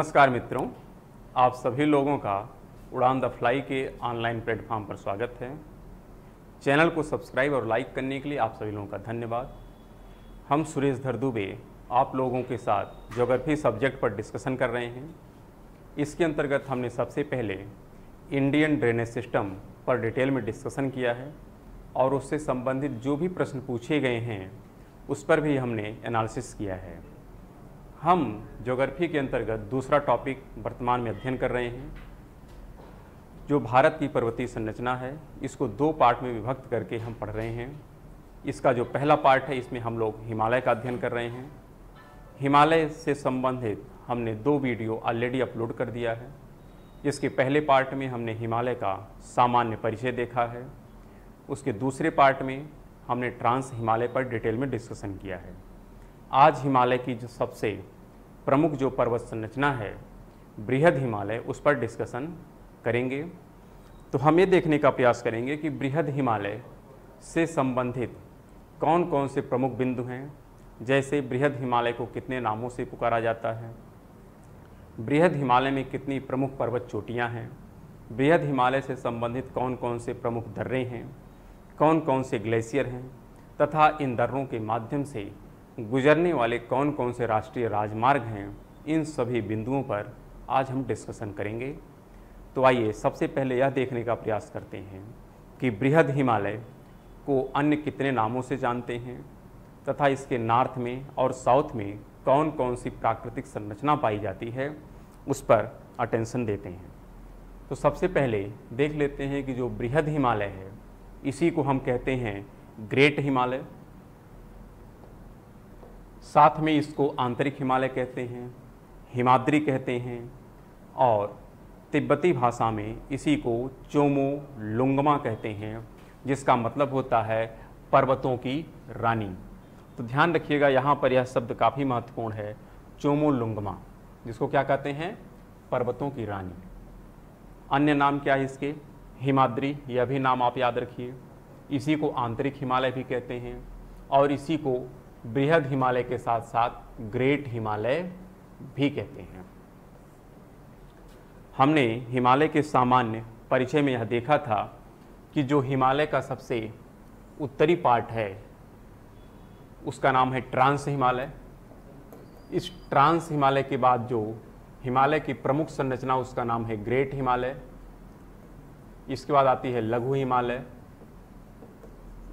नमस्कार मित्रों, आप सभी लोगों का उड़ान द फ्लाई के ऑनलाइन प्लेटफॉर्म पर स्वागत है। चैनल को सब्सक्राइब और लाइक करने के लिए आप सभी लोगों का धन्यवाद। हम सुरेश धर दुबे आप लोगों के साथ ज्योग्राफी सब्जेक्ट पर डिस्कशन कर रहे हैं। इसके अंतर्गत हमने सबसे पहले इंडियन ड्रेनेज सिस्टम पर डिटेल में डिस्कशन किया है और उससे संबंधित जो भी प्रश्न पूछे गए हैं उस पर भी हमने एनालिसिस किया है। हम ज्योग्राफी के अंतर्गत दूसरा टॉपिक वर्तमान में अध्ययन कर रहे हैं जो भारत की पर्वतीय संरचना है। इसको दो पार्ट में विभक्त करके हम पढ़ रहे हैं। इसका जो पहला पार्ट है इसमें हम लोग हिमालय का अध्ययन कर रहे हैं। हिमालय से संबंधित हमने 2 वीडियो ऑलरेडी अपलोड कर दिया है। इसके पहले पार्ट में हमने हिमालय का सामान्य परिचय देखा है। उसके दूसरे पार्ट में हमने ट्रांस हिमालय पर डिटेल में डिस्कशन किया है। आज हिमालय की जो सबसे प्रमुख जो पर्वत संरचना है बृहद हिमालय, उस पर डिस्कशन करेंगे। तो हम ये देखने का प्रयास करेंगे कि बृहद हिमालय से संबंधित कौन कौन से प्रमुख बिंदु हैं। जैसे बृहद हिमालय को कितने नामों से पुकारा जाता है, बृहद हिमालय में कितनी प्रमुख पर्वत चोटियाँ हैं, बृहद हिमालय से संबंधित कौन कौन से प्रमुख दर्रे हैं, कौन कौन से ग्लेशियर हैं तथा इन दर्रों के माध्यम से गुजरने वाले कौन कौन से राष्ट्रीय राजमार्ग हैं। इन सभी बिंदुओं पर आज हम डिस्कशन करेंगे। तो आइए सबसे पहले यह देखने का प्रयास करते हैं कि बृहद हिमालय को अन्य कितने नामों से जानते हैं तथा इसके नॉर्थ में और साउथ में कौन कौन सी प्राकृतिक संरचना पाई जाती है, उस पर अटेंशन देते हैं। तो सबसे पहले देख लेते हैं कि जो बृहद हिमालय है इसी को हम कहते हैं ग्रेट हिमालय। साथ में इसको आंतरिक हिमालय कहते हैं, हिमाद्री कहते हैं और तिब्बती भाषा में इसी को चोमो लुंगमा कहते हैं, जिसका मतलब होता है पर्वतों की रानी। तो ध्यान रखिएगा यहाँ पर यह शब्द काफ़ी महत्वपूर्ण है, चोमो लुंगमा, जिसको क्या कहते हैं, पर्वतों की रानी। अन्य नाम क्या है इसके, हिमाद्री, यह भी नाम आप याद रखिए। इसी को आंतरिक हिमालय भी कहते हैं और इसी को बृहद हिमालय के साथ साथ ग्रेट हिमालय भी कहते हैं। हमने हिमालय के सामान्य परिचय में यह देखा था कि जो हिमालय का सबसे उत्तरी पार्ट है उसका नाम है ट्रांस हिमालय। इस ट्रांस हिमालय के बाद जो हिमालय की प्रमुख संरचना उसका नाम है ग्रेट हिमालय। इसके बाद आती है लघु हिमालय।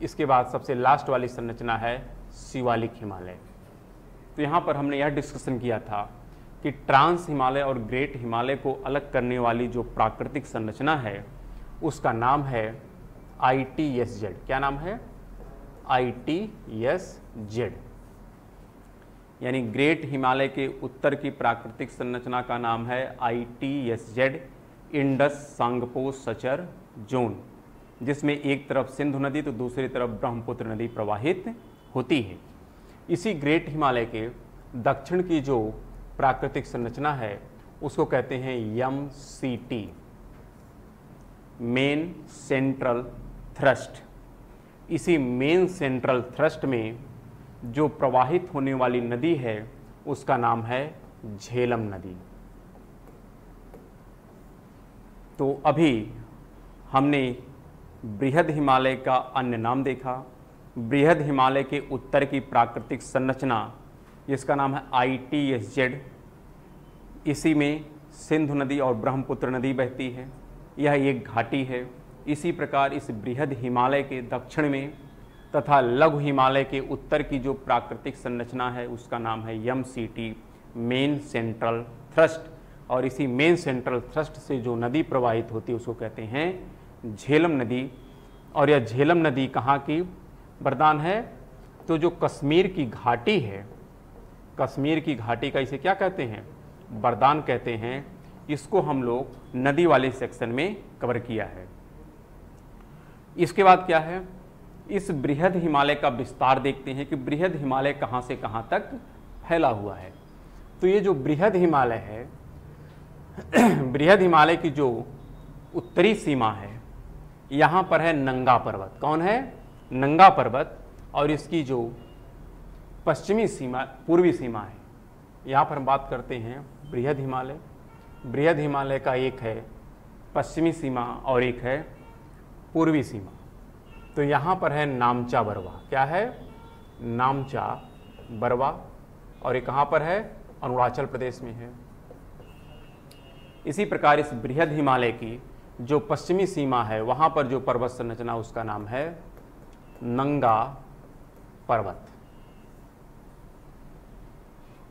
इसके बाद सबसे लास्ट वाली संरचना है शिवालिक हिमालय। तो यहाँ पर हमने यह डिस्कशन किया था कि ट्रांस हिमालय और ग्रेट हिमालय को अलग करने वाली जो प्राकृतिक संरचना है उसका नाम है ITSZ। क्या नाम है, ITSZ। यानी ग्रेट हिमालय के उत्तर की प्राकृतिक संरचना का नाम है ITSZ, Indus Tsangpo suture zone, जिसमें एक तरफ सिंधु नदी तो दूसरी तरफ ब्रह्मपुत्र नदी प्रवाहित होती है। इसी ग्रेट हिमालय के दक्षिण की जो प्राकृतिक संरचना है उसको कहते हैं MCT, मेन सेंट्रल थ्रस्ट। इसी मेन सेंट्रल थ्रस्ट में जो प्रवाहित होने वाली नदी है उसका नाम है झेलम नदी। तो अभी हमने बृहद हिमालय का अन्य नाम देखा। बृहद हिमालय के उत्तर की प्राकृतिक संरचना जिसका नाम है ITSZ, इसी में सिंधु नदी और ब्रह्मपुत्र नदी बहती है। यह एक घाटी है। इसी प्रकार इस बृहद हिमालय के दक्षिण में तथा लघु हिमालय के उत्तर की जो प्राकृतिक संरचना है उसका नाम है MCT, मेन सेंट्रल थ्रस्ट। और इसी मेन सेंट्रल थ्रस्ट से जो नदी प्रवाहित होती है उसको कहते हैं झेलम नदी। और यह झेलम नदी कहाँ की वरदान है, तो जो कश्मीर की घाटी है, कश्मीर की घाटी का इसे क्या कहते हैं, वरदान कहते हैं। इसको हम लोग नदी वाले सेक्शन में कवर किया है। इसके बाद क्या है, इस बृहद हिमालय का विस्तार देखते हैं कि बृहद हिमालय कहाँ से कहाँ तक फैला हुआ है। तो ये जो बृहद हिमालय है, बृहद हिमालय की जो उत्तरी सीमा है यहाँ पर है नंगा पर्वत। कौन है, नंगा पर्वत। और इसकी जो पश्चिमी सीमा, पूर्वी सीमा है यहाँ पर हम बात करते हैं बृहद हिमालय। बृहद हिमालय का एक है पश्चिमी सीमा और एक है पूर्वी सीमा। तो यहाँ पर है नामचा बरवा। क्या है? नामचा बरवा। और ये कहाँ पर है? अरुणाचल प्रदेश में है। इसी प्रकार इस बृहद हिमालय की जो पश्चिमी सीमा है वहाँ पर जो पर्वत संरचना उसका नाम है नंगा पर्वत।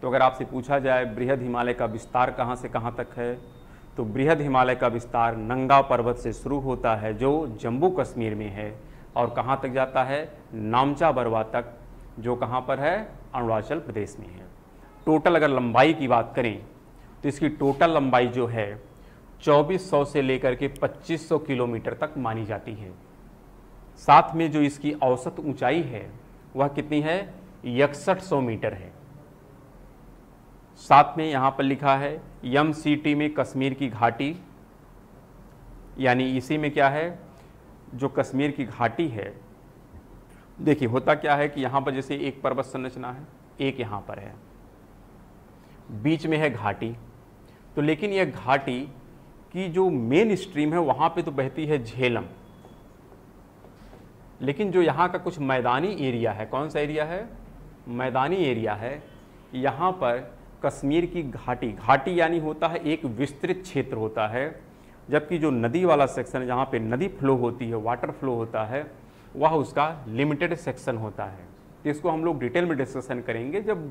तो अगर आपसे पूछा जाए बृहद हिमालय का विस्तार कहाँ से कहाँ तक है, तो बृहद हिमालय का विस्तार नंगा पर्वत से शुरू होता है जो जम्मू कश्मीर में है और कहाँ तक जाता है? नामचा बरवा तक, जो कहाँ पर है? अरुणाचल प्रदेश में है। टोटल अगर लंबाई की बात करें तो इसकी टोटल लंबाई जो है 2400 से लेकर के 2500 किलोमीटर तक मानी जाती है। साथ में जो इसकी औसत ऊंचाई है वह कितनी है? 6100 मीटर है। साथ में यहाँ पर लिखा है MCT में कश्मीर की घाटी, यानी इसी में क्या है? जो कश्मीर की घाटी है, देखिए होता क्या है कि यहाँ पर जैसे एक पर्वत संरचना है, एक यहाँ पर है, बीच में है घाटी। तो लेकिन यह घाटी की जो मेन स्ट्रीम है वहाँ पे तो बहती है झेलम, लेकिन जो यहाँ का कुछ मैदानी एरिया है, कौन सा एरिया है? मैदानी एरिया है। यहाँ पर कश्मीर की घाटी, घाटी यानी होता है एक विस्तृत क्षेत्र होता है, जबकि जो नदी वाला सेक्शन जहाँ पे नदी फ्लो होती है, वाटर फ्लो होता है, वह उसका लिमिटेड सेक्शन होता है। तो इसको हम लोग डिटेल में डिस्कशन करेंगे जब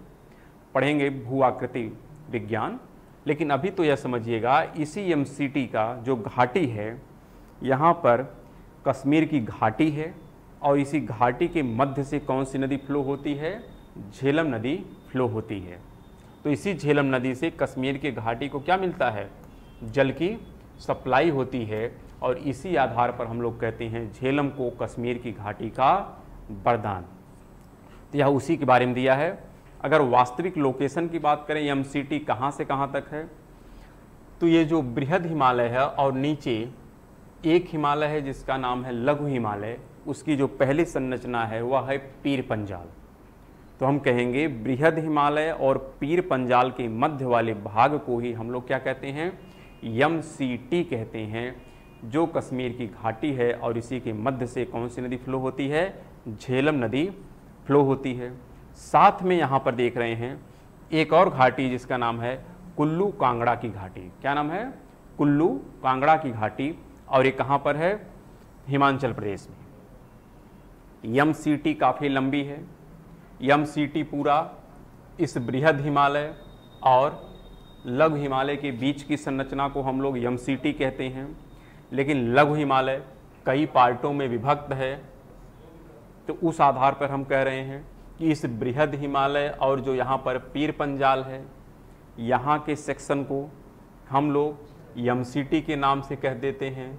पढ़ेंगे भू आकृति विज्ञान। लेकिन अभी तो यह समझिएगा इसी MCT का जो घाटी है, यहाँ पर कश्मीर की घाटी है और इसी घाटी के मध्य से कौन सी नदी फ्लो होती है? झेलम नदी फ्लो होती है। तो इसी झेलम नदी से कश्मीर की घाटी को क्या मिलता है? जल की सप्लाई होती है और इसी आधार पर हम लोग कहते हैं झेलम को कश्मीर की घाटी का वरदान। तो यह उसी के बारे में दिया है। अगर वास्तविक लोकेशन की बात करें MCT कहाँ से कहाँ तक है, तो ये जो बृहद हिमालय है और नीचे एक हिमालय है जिसका नाम है लघु हिमालय, उसकी जो पहली संरचना है वह है पीर पंजाल। तो हम कहेंगे बृहद हिमालय और पीर पंजाल के मध्य वाले भाग को ही हम लोग क्या कहते हैं? MCT कहते हैं, जो कश्मीर की घाटी है और इसी के मध्य से कौन सी नदी फ्लो होती है? झेलम नदी फ्लो होती है। साथ में यहाँ पर देख रहे हैं एक और घाटी जिसका नाम है कुल्लू कांगड़ा की घाटी। क्या नाम है? कुल्लू कांगड़ा की घाटी। और ये कहाँ पर है? हिमाचल प्रदेश में। MCT काफ़ी लंबी है। MCT पूरा इस बृहद हिमालय और लघु हिमालय के बीच की संरचना को हम लोग MCT कहते हैं, लेकिन लघु हिमालय कई पार्टों में विभक्त है। तो उस आधार पर हम कह रहे हैं कि इस बृहद हिमालय और जो यहाँ पर पीर पंजाल है, यहाँ के सेक्शन को हम लोग MCT के नाम से कह देते हैं।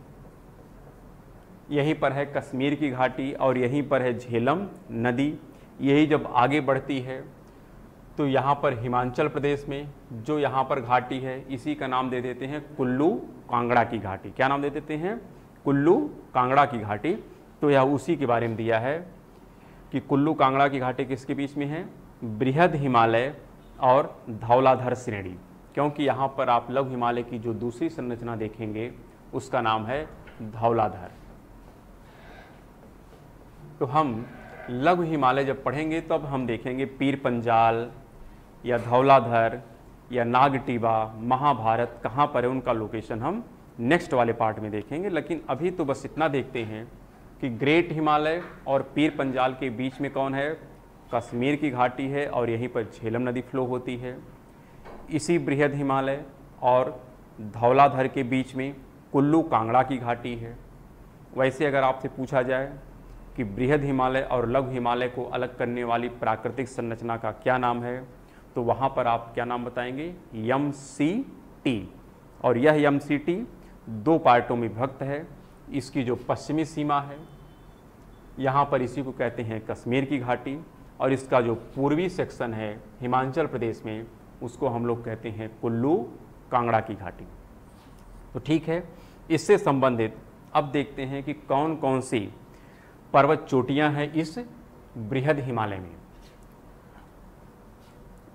यहीं पर है कश्मीर की घाटी और यहीं पर है झेलम नदी। यही जब आगे बढ़ती है तो यहाँ पर हिमाचल प्रदेश में जो यहाँ पर घाटी है इसी का नाम दे देते हैं कुल्लू कांगड़ा की घाटी। क्या नाम दे देते हैं? कुल्लू कांगड़ा की घाटी। तो यह उसी के बारे में दिया है कि कुल्लू कांगड़ा की घाटी किसके बीच में है? बृहद हिमालय और धौलाधर श्रेणी। क्योंकि यहाँ पर आप लघु हिमालय की जो दूसरी संरचना देखेंगे उसका नाम है धौलाधर। तो हम लघु हिमालय जब पढ़ेंगे तब हम देखेंगे पीर पंजाल या धौलाधर या नागटिबा, महाभारत कहाँ पर है, उनका लोकेशन हम नेक्स्ट वाले पार्ट में देखेंगे। लेकिन अभी तो बस इतना देखते हैं कि ग्रेट हिमालय और पीर पंजाल के बीच में कौन है? कश्मीर की घाटी है और यहीं पर झेलम नदी फ्लो होती है। इसी बृहद हिमालय और धौलाधर के बीच में कुल्लू कांगड़ा की घाटी है। वैसे अगर आपसे पूछा जाए कि बृहद हिमालय और लघु हिमालय को अलग करने वाली प्राकृतिक संरचना का क्या नाम है, तो वहाँ पर आप क्या नाम बताएंगे? MCT। और यह MCT दो पार्टों में विभक्त है। इसकी जो पश्चिमी सीमा है यहाँ पर इसी को कहते हैं कश्मीर की घाटी, और इसका जो पूर्वी सेक्शन है हिमाचल प्रदेश में उसको हम लोग कहते हैं कुल्लू कांगड़ा की घाटी। तो ठीक है, इससे संबंधित अब देखते हैं कि कौन कौन सी पर्वत चोटियां हैं इस बृहद हिमालय में।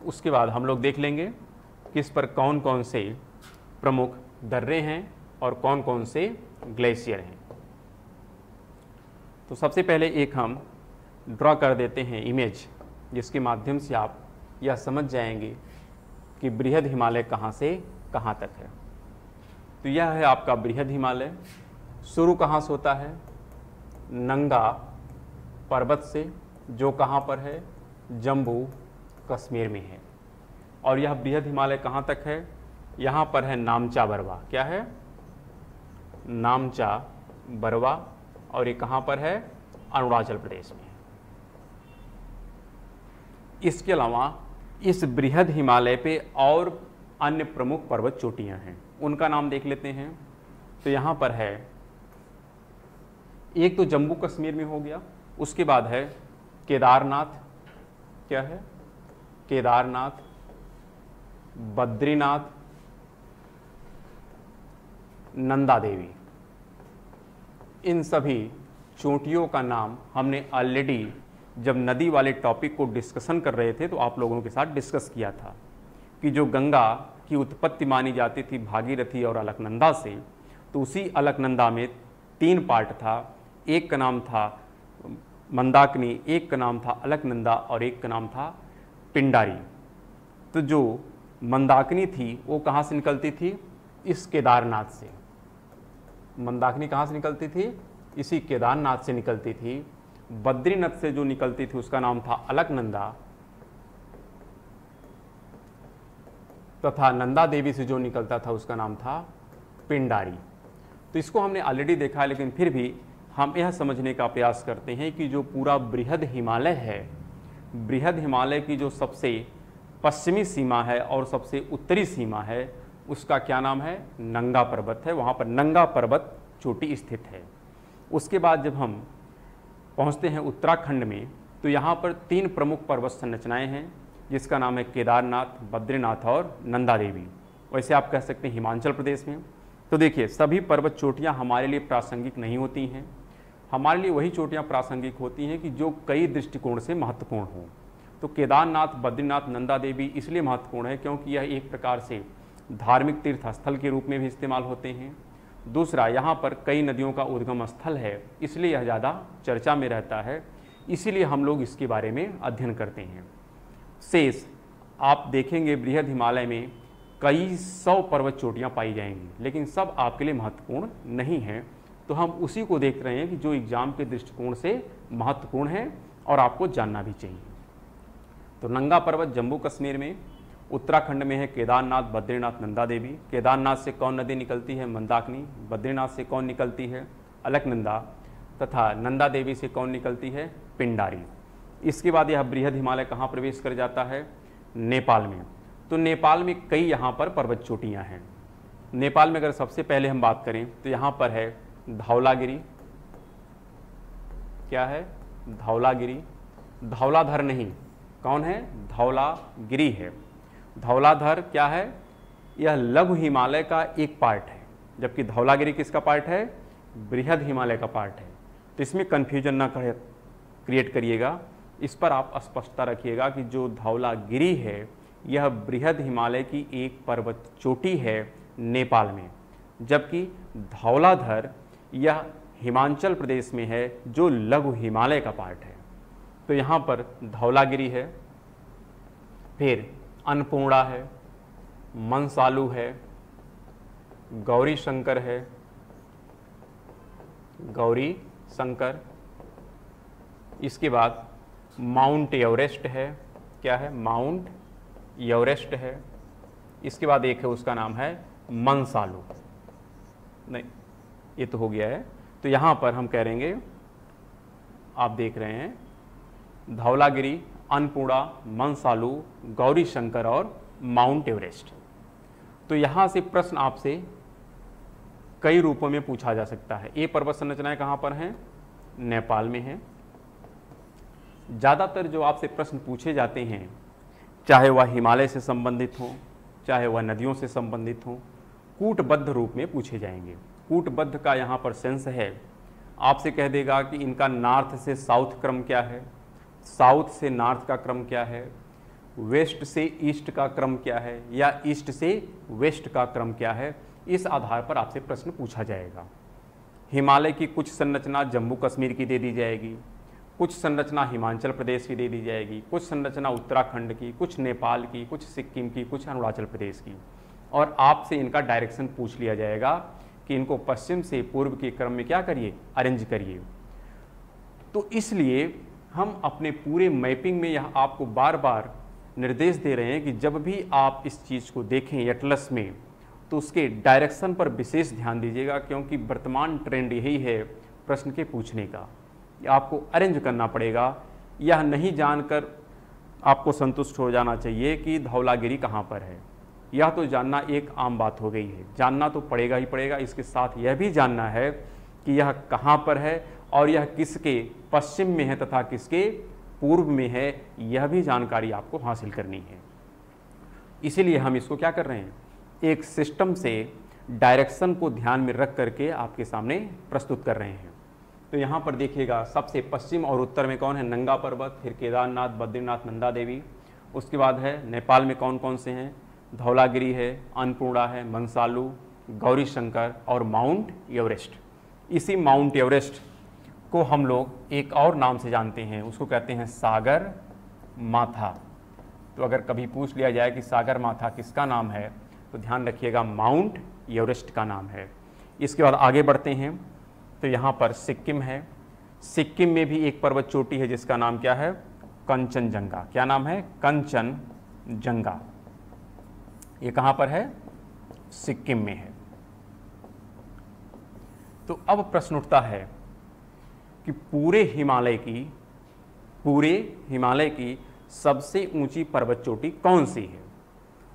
उसके बाद हम लोग देख लेंगे कि इस पर कौन कौन से प्रमुख दर्रे हैं और कौन कौन से ग्लेशियर हैं। तो सबसे पहले एक हम ड्रॉ कर देते हैं इमेज, जिसके माध्यम से आप यह समझ जाएंगे कि बृहद हिमालय कहाँ से कहाँ तक है। तो यह है आपका बृहद हिमालय। शुरू कहाँ से होता है? नंगा पर्वत से, जो कहाँ पर है? जम्मू कश्मीर में है। और यह बृहद हिमालय कहाँ तक है? यहाँ पर है नामचा बरवा। क्या है? नामचा बरवा। और ये कहाँ पर है? अरुणाचल प्रदेश में। इसके अलावा इस बृहद हिमालय पे और अन्य प्रमुख पर्वत चोटियां हैं, उनका नाम देख लेते हैं। तो यहाँ पर है, एक तो जम्मू कश्मीर में हो गया, उसके बाद है केदारनाथ। क्या है? केदारनाथ, बद्रीनाथ, नंदा देवी। इन सभी चोटियों का नाम हमने ऑलरेडी जब नदी वाले टॉपिक को डिस्कशन कर रहे थे तो आप लोगों के साथ डिस्कस किया था कि जो गंगा की उत्पत्ति मानी जाती थी भागीरथी और अलकनंदा से, तो उसी अलकनंदा में 3 पार्ट था। एक का नाम था मंदाकिनी, एक का नाम था अलकनंदा और एक का नाम था पिंडारी। तो जो मंदाकिनी थी वो कहाँ से निकलती थी? इस केदारनाथ से। मंदाकिनी कहाँ से निकलती थी? इसी केदारनाथ से निकलती थी। बद्रीनाथ से जो निकलती थी उसका नाम था अलकनंदा, तथा नंदा देवी से जो निकलता था उसका नाम था पिंडारी। तो इसको हमने ऑलरेडी देखा है, लेकिन फिर भी हम यह समझने का प्रयास करते हैं कि जो पूरा बृहद हिमालय है, बृहद हिमालय की जो सबसे पश्चिमी सीमा है और सबसे उत्तरी सीमा है, उसका क्या नाम है? नंगा पर्वत है। वहाँ पर नंगा पर्वत चोटी स्थित है। उसके बाद जब हम पहुँचते हैं उत्तराखंड में, तो यहाँ पर 3 प्रमुख पर्वत संरचनाएँ हैं, जिसका नाम है केदारनाथ, बद्रीनाथ और नंदा देवी। वैसे आप कह सकते हैं हिमाचल प्रदेश में। तो देखिए, सभी पर्वत चोटियाँ हमारे लिए प्रासंगिक नहीं होती हैं। हमारे लिए वही चोटियाँ प्रासंगिक होती हैं कि जो कई दृष्टिकोण से महत्वपूर्ण हों। तो केदारनाथ, बद्रीनाथ, नंदा देवी इसलिए महत्वपूर्ण है क्योंकि यह एक प्रकार से धार्मिक तीर्थ स्थल के रूप में भी इस्तेमाल होते हैं। दूसरा, यहाँ पर कई नदियों का उद्गम स्थल है, इसलिए यह ज़्यादा चर्चा में रहता है, इसीलिए हम लोग इसके बारे में अध्ययन करते हैं। शेष आप देखेंगे बृहद हिमालय में कई 100 पर्वत चोटियाँ पाई जाएंगी, लेकिन सब आपके लिए महत्वपूर्ण नहीं हैं। तो हम उसी को देख रहे हैं कि जो एग्जाम के दृष्टिकोण से महत्वपूर्ण है और आपको जानना भी चाहिए। तो नंगा पर्वत जम्मू कश्मीर में, उत्तराखंड में है केदारनाथ, बद्रीनाथ, नंदा देवी। केदारनाथ से कौन नदी निकलती है? मंदाकिनी। बद्रीनाथ से कौन निकलती है? अलकनंदा। तथा नंदा देवी से कौन निकलती है? पिंडारी। इसके बाद यह बृहद हिमालय कहाँ प्रवेश कर जाता है? नेपाल में। तो नेपाल में कई यहाँ पर पर्वत चोटियाँ हैं। नेपाल में अगर सबसे पहले हम बात करें तो यहाँ पर है धौलागिरी। क्या है? धौलागिरी। धौलाधर नहीं, कौन है? धौलागिरी है। धौलाधर क्या है? यह लघु हिमालय का एक पार्ट है, जबकि धौलागिरी किसका पार्ट है? बृहद हिमालय का पार्ट है। तो इसमें कन्फ्यूजन ना क्रिएट करिएगा, इस पर आप स्पष्टता रखिएगा कि जो धौलागिरी है यह बृहद हिमालय की एक पर्वत चोटी है नेपाल में, जबकि धौलाधर यह हिमाचल प्रदेश में है जो लघु हिमालय का पार्ट है। तो यहाँ पर धौलागिरी है, फिर अन्नपूर्णा है, मनसालू है, गौरी शंकर है, गौरी शंकर। इसके बाद माउंट एवरेस्ट है। क्या है? माउंट एवरेस्ट है। इसके बाद एक है, उसका नाम है मनसालू। नहीं, ये तो हो गया है। तो यहाँ पर हम कह रहेंगे, आप देख रहे हैं धौलागिरी, अन्नपूर्णा, मनसालू, गौरी शंकर और माउंट एवरेस्ट। तो यहाँ से प्रश्न आपसे कई रूपों में पूछा जा सकता है। ये पर्वत संरचनाएं कहाँ पर हैं? नेपाल में हैं। ज़्यादातर जो आपसे प्रश्न पूछे जाते हैं, चाहे वह हिमालय से संबंधित हों, चाहे वह नदियों से संबंधित हों, कूटबद्ध रूप में पूछे जाएंगे। कूटबद्ध का यहाँ पर सेंस है, आपसे कह देगा कि इनका नॉर्थ से साउथ क्रम क्या है, साउथ से नॉर्थ का क्रम क्या है, वेस्ट से ईस्ट का क्रम क्या है या ईस्ट से वेस्ट का क्रम क्या है, इस आधार पर आपसे प्रश्न पूछा जाएगा। हिमालय की कुछ संरचना जम्मू कश्मीर की दे दी जाएगी, कुछ संरचना हिमाचल प्रदेश की दे दी जाएगी, कुछ संरचना उत्तराखंड की, कुछ नेपाल की, कुछ सिक्किम की, कुछ अरुणाचल प्रदेश की, और आपसे इनका डायरेक्शन पूछ लिया जाएगा कि इनको पश्चिम से पूर्व के क्रम में क्या करिए, अरेंज करिए। तो इसलिए हम अपने पूरे मैपिंग में यह आपको बार बार निर्देश दे रहे हैं कि जब भी आप इस चीज़ को देखें एटलस में तो उसके डायरेक्शन पर विशेष ध्यान दीजिएगा, क्योंकि वर्तमान ट्रेंड यही है प्रश्न के पूछने का। आपको अरेंज करना पड़ेगा, यह नहीं जानकर आपको संतुष्ट हो जाना चाहिए कि धौलागिरी कहाँ पर है। यह तो जानना एक आम बात हो गई है, जानना तो पड़ेगा ही पड़ेगा। इसके साथ यह भी जानना है कि यह कहाँ पर है और यह किसके पश्चिम में है तथा किसके पूर्व में है, यह भी जानकारी आपको हासिल करनी है। इसीलिए हम इसको क्या कर रहे हैं, एक सिस्टम से डायरेक्शन को ध्यान में रख करके आपके सामने प्रस्तुत कर रहे हैं। तो यहाँ पर देखिएगा, सबसे पश्चिम और उत्तर में कौन है, नंगा पर्वत, फिर केदारनाथ, बद्रीनाथ, नंदा देवी। उसके बाद है नेपाल में कौन कौन से हैं, धौलागिरी है, अन्नपूर्णा है, मंसालू, गौरी शंकर और माउंट एवरेस्ट। इसी माउंट एवरेस्ट को हम लोग एक और नाम से जानते हैं, उसको कहते हैं सागर माथा। तो अगर कभी पूछ लिया जाए कि सागर माथा किसका नाम है तो ध्यान रखिएगा माउंट एवरेस्ट का नाम है। इसके बाद आगे बढ़ते हैं तो यहाँ पर सिक्किम है। सिक्किम में भी एक पर्वत चोटी है जिसका नाम क्या है, कंचनजंगा। क्या नाम है, कंचनजंगा। ये कहाँ पर है, सिक्किम में है। तो अब प्रश्न उठता है कि पूरे हिमालय की सबसे ऊंची पर्वत चोटी कौन सी है,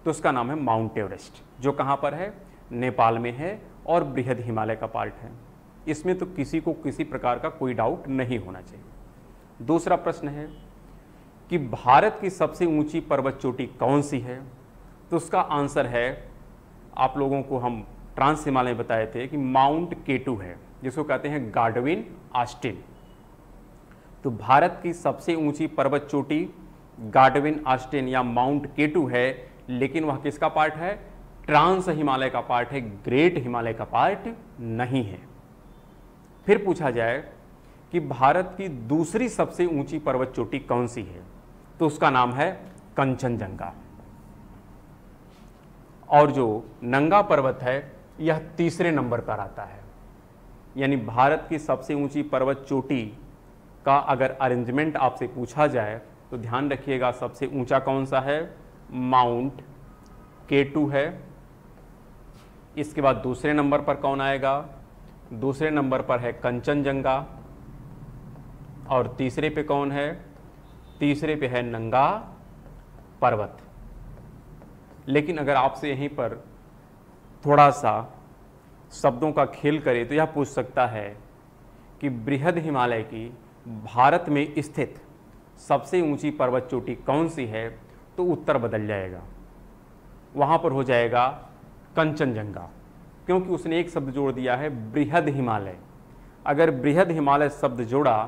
तो उसका नाम है माउंट एवरेस्ट, जो कहाँ पर है, नेपाल में है और बृहद हिमालय का पार्ट है। इसमें तो किसी को किसी प्रकार का कोई डाउट नहीं होना चाहिए। दूसरा प्रश्न है कि भारत की सबसे ऊंची पर्वत चोटी कौन सी है, तो उसका आंसर है, आप लोगों को हम ट्रांस हिमालय बताए थे कि माउंट केटू है, जिसको कहते हैं गाडविन ऑस्टिन। तो भारत की सबसे ऊंची पर्वत चोटी गाडविन ऑस्टिन या माउंट केटू है, लेकिन वह किसका पार्ट है, ट्रांस हिमालय का पार्ट है, ग्रेट हिमालय का पार्ट नहीं है। फिर पूछा जाए कि भारत की दूसरी सबसे ऊंची पर्वत चोटी कौन सी है, तो उसका नाम है कंचनजंगा। और जो नंगा पर्वत है यह तीसरे नंबर पर आता है। यानी भारत की सबसे ऊंची पर्वत चोटी का अगर अरेंजमेंट आपसे पूछा जाए तो ध्यान रखिएगा, सबसे ऊंचा कौन सा है, माउंट केटू है। इसके बाद दूसरे नंबर पर कौन आएगा, दूसरे नंबर पर है कंचनजंगा। और तीसरे पे कौन है, तीसरे पे है नंगा पर्वत। लेकिन अगर आपसे यहीं पर थोड़ा सा शब्दों का खेल करें तो यह पूछ सकता है कि बृहद हिमालय की भारत में स्थित सबसे ऊंची पर्वत चोटी कौन सी है, तो उत्तर बदल जाएगा, वहाँ पर हो जाएगा कंचनजंगा, क्योंकि उसने एक शब्द जोड़ दिया है बृहद हिमालय। अगर बृहद हिमालय शब्द जोड़ा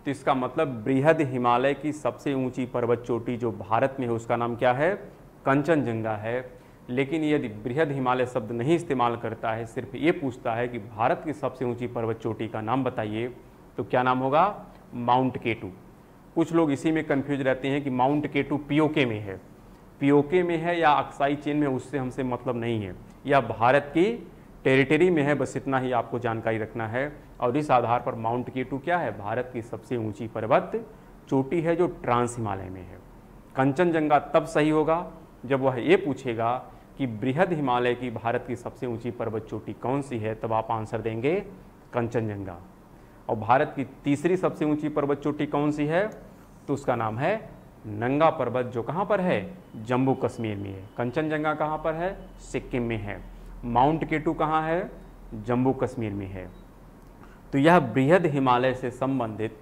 तो इसका मतलब बृहद हिमालय की सबसे ऊंची पर्वत चोटी जो भारत में है उसका नाम क्या है, कंचनजंगा है। लेकिन यदि बृहद हिमालय शब्द नहीं इस्तेमाल करता है, सिर्फ ये पूछता है कि भारत की सबसे ऊंची पर्वत चोटी का नाम बताइए, तो क्या नाम होगा, माउंट केटू। कुछ लोग इसी में कंफ्यूज रहते हैं कि माउंट केटू पीओके में है, पीओके में है या अक्साई चेन में, उससे हमसे मतलब नहीं है, यह भारत की टेरिटरी में है, बस इतना ही आपको जानकारी रखना है। और इस आधार पर माउंट केटू क्या है, भारत की सबसे ऊंची पर्वत चोटी है जो ट्रांस हिमालय में है। कंचनजंगा तब सही होगा जब वह ये पूछेगा कि बृहद हिमालय की भारत की सबसे ऊंची पर्वत चोटी कौन सी है, तब आप आंसर देंगे कंचनजंगा। और भारत की तीसरी सबसे ऊंची पर्वत चोटी कौन सी है, तो उसका नाम है नंगा पर्वत, जो कहाँ पर है, जम्मू कश्मीर में है। कंचनजंगा कहाँ पर है, सिक्किम में है। माउंट केटू कहाँ है, जम्मू कश्मीर में है। तो यह बृहद हिमालय से संबंधित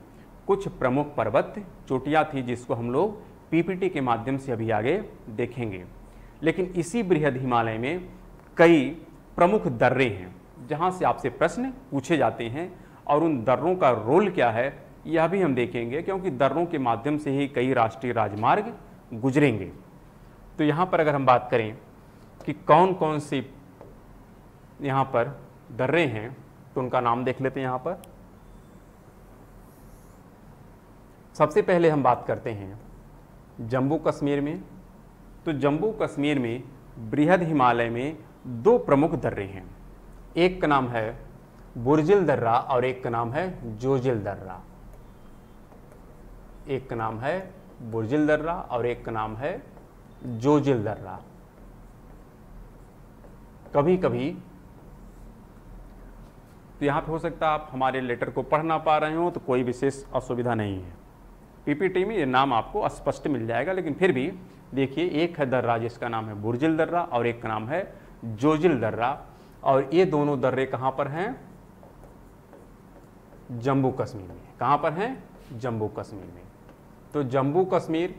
कुछ प्रमुख पर्वत चोटियाँ थी जिसको हम लोग पीपीटी के माध्यम से अभी आगे देखेंगे। लेकिन इसी बृहद हिमालय में कई प्रमुख दर्रे हैं जहाँ से आपसे प्रश्न पूछे जाते हैं, और उन दर्रों का रोल क्या है यह भी हम देखेंगे, क्योंकि दर्रों के माध्यम से ही कई राष्ट्रीय राजमार्ग गुजरेंगे। तो यहाँ पर अगर हम बात करें कि कौन कौन सी यहाँ पर दर्रे हैं तो उनका नाम देख लेते हैं। यहाँ पर सबसे पहले हम बात करते हैं जम्मू कश्मीर में। तो जम्मू कश्मीर में बृहद हिमालय में दो प्रमुख दर्रे हैं, एक का नाम है बुर्जिल दर्रा और एक का नाम है जोजिल दर्रा। एक का नाम है बुर्जिल दर्रा और एक का नाम है जोजिल दर्रा। कभी कभी तो यहाँ पे हो सकता है आप हमारे लेटर को पढ़ ना पा रहे हो, तो कोई विशेष असुविधा नहीं है, पीपीटी में ये नाम आपको स्पष्ट मिल जाएगा। लेकिन फिर भी देखिए, एक है दर्रा जिसका नाम है बुर्जिल दर्रा और एक का नाम है जोजिल दर्रा, और ये दोनों दर्रे कहाँ पर हैं? जम्मू कश्मीर में। कहाँ पर हैं? जम्मू कश्मीर में। तो जम्मू कश्मीर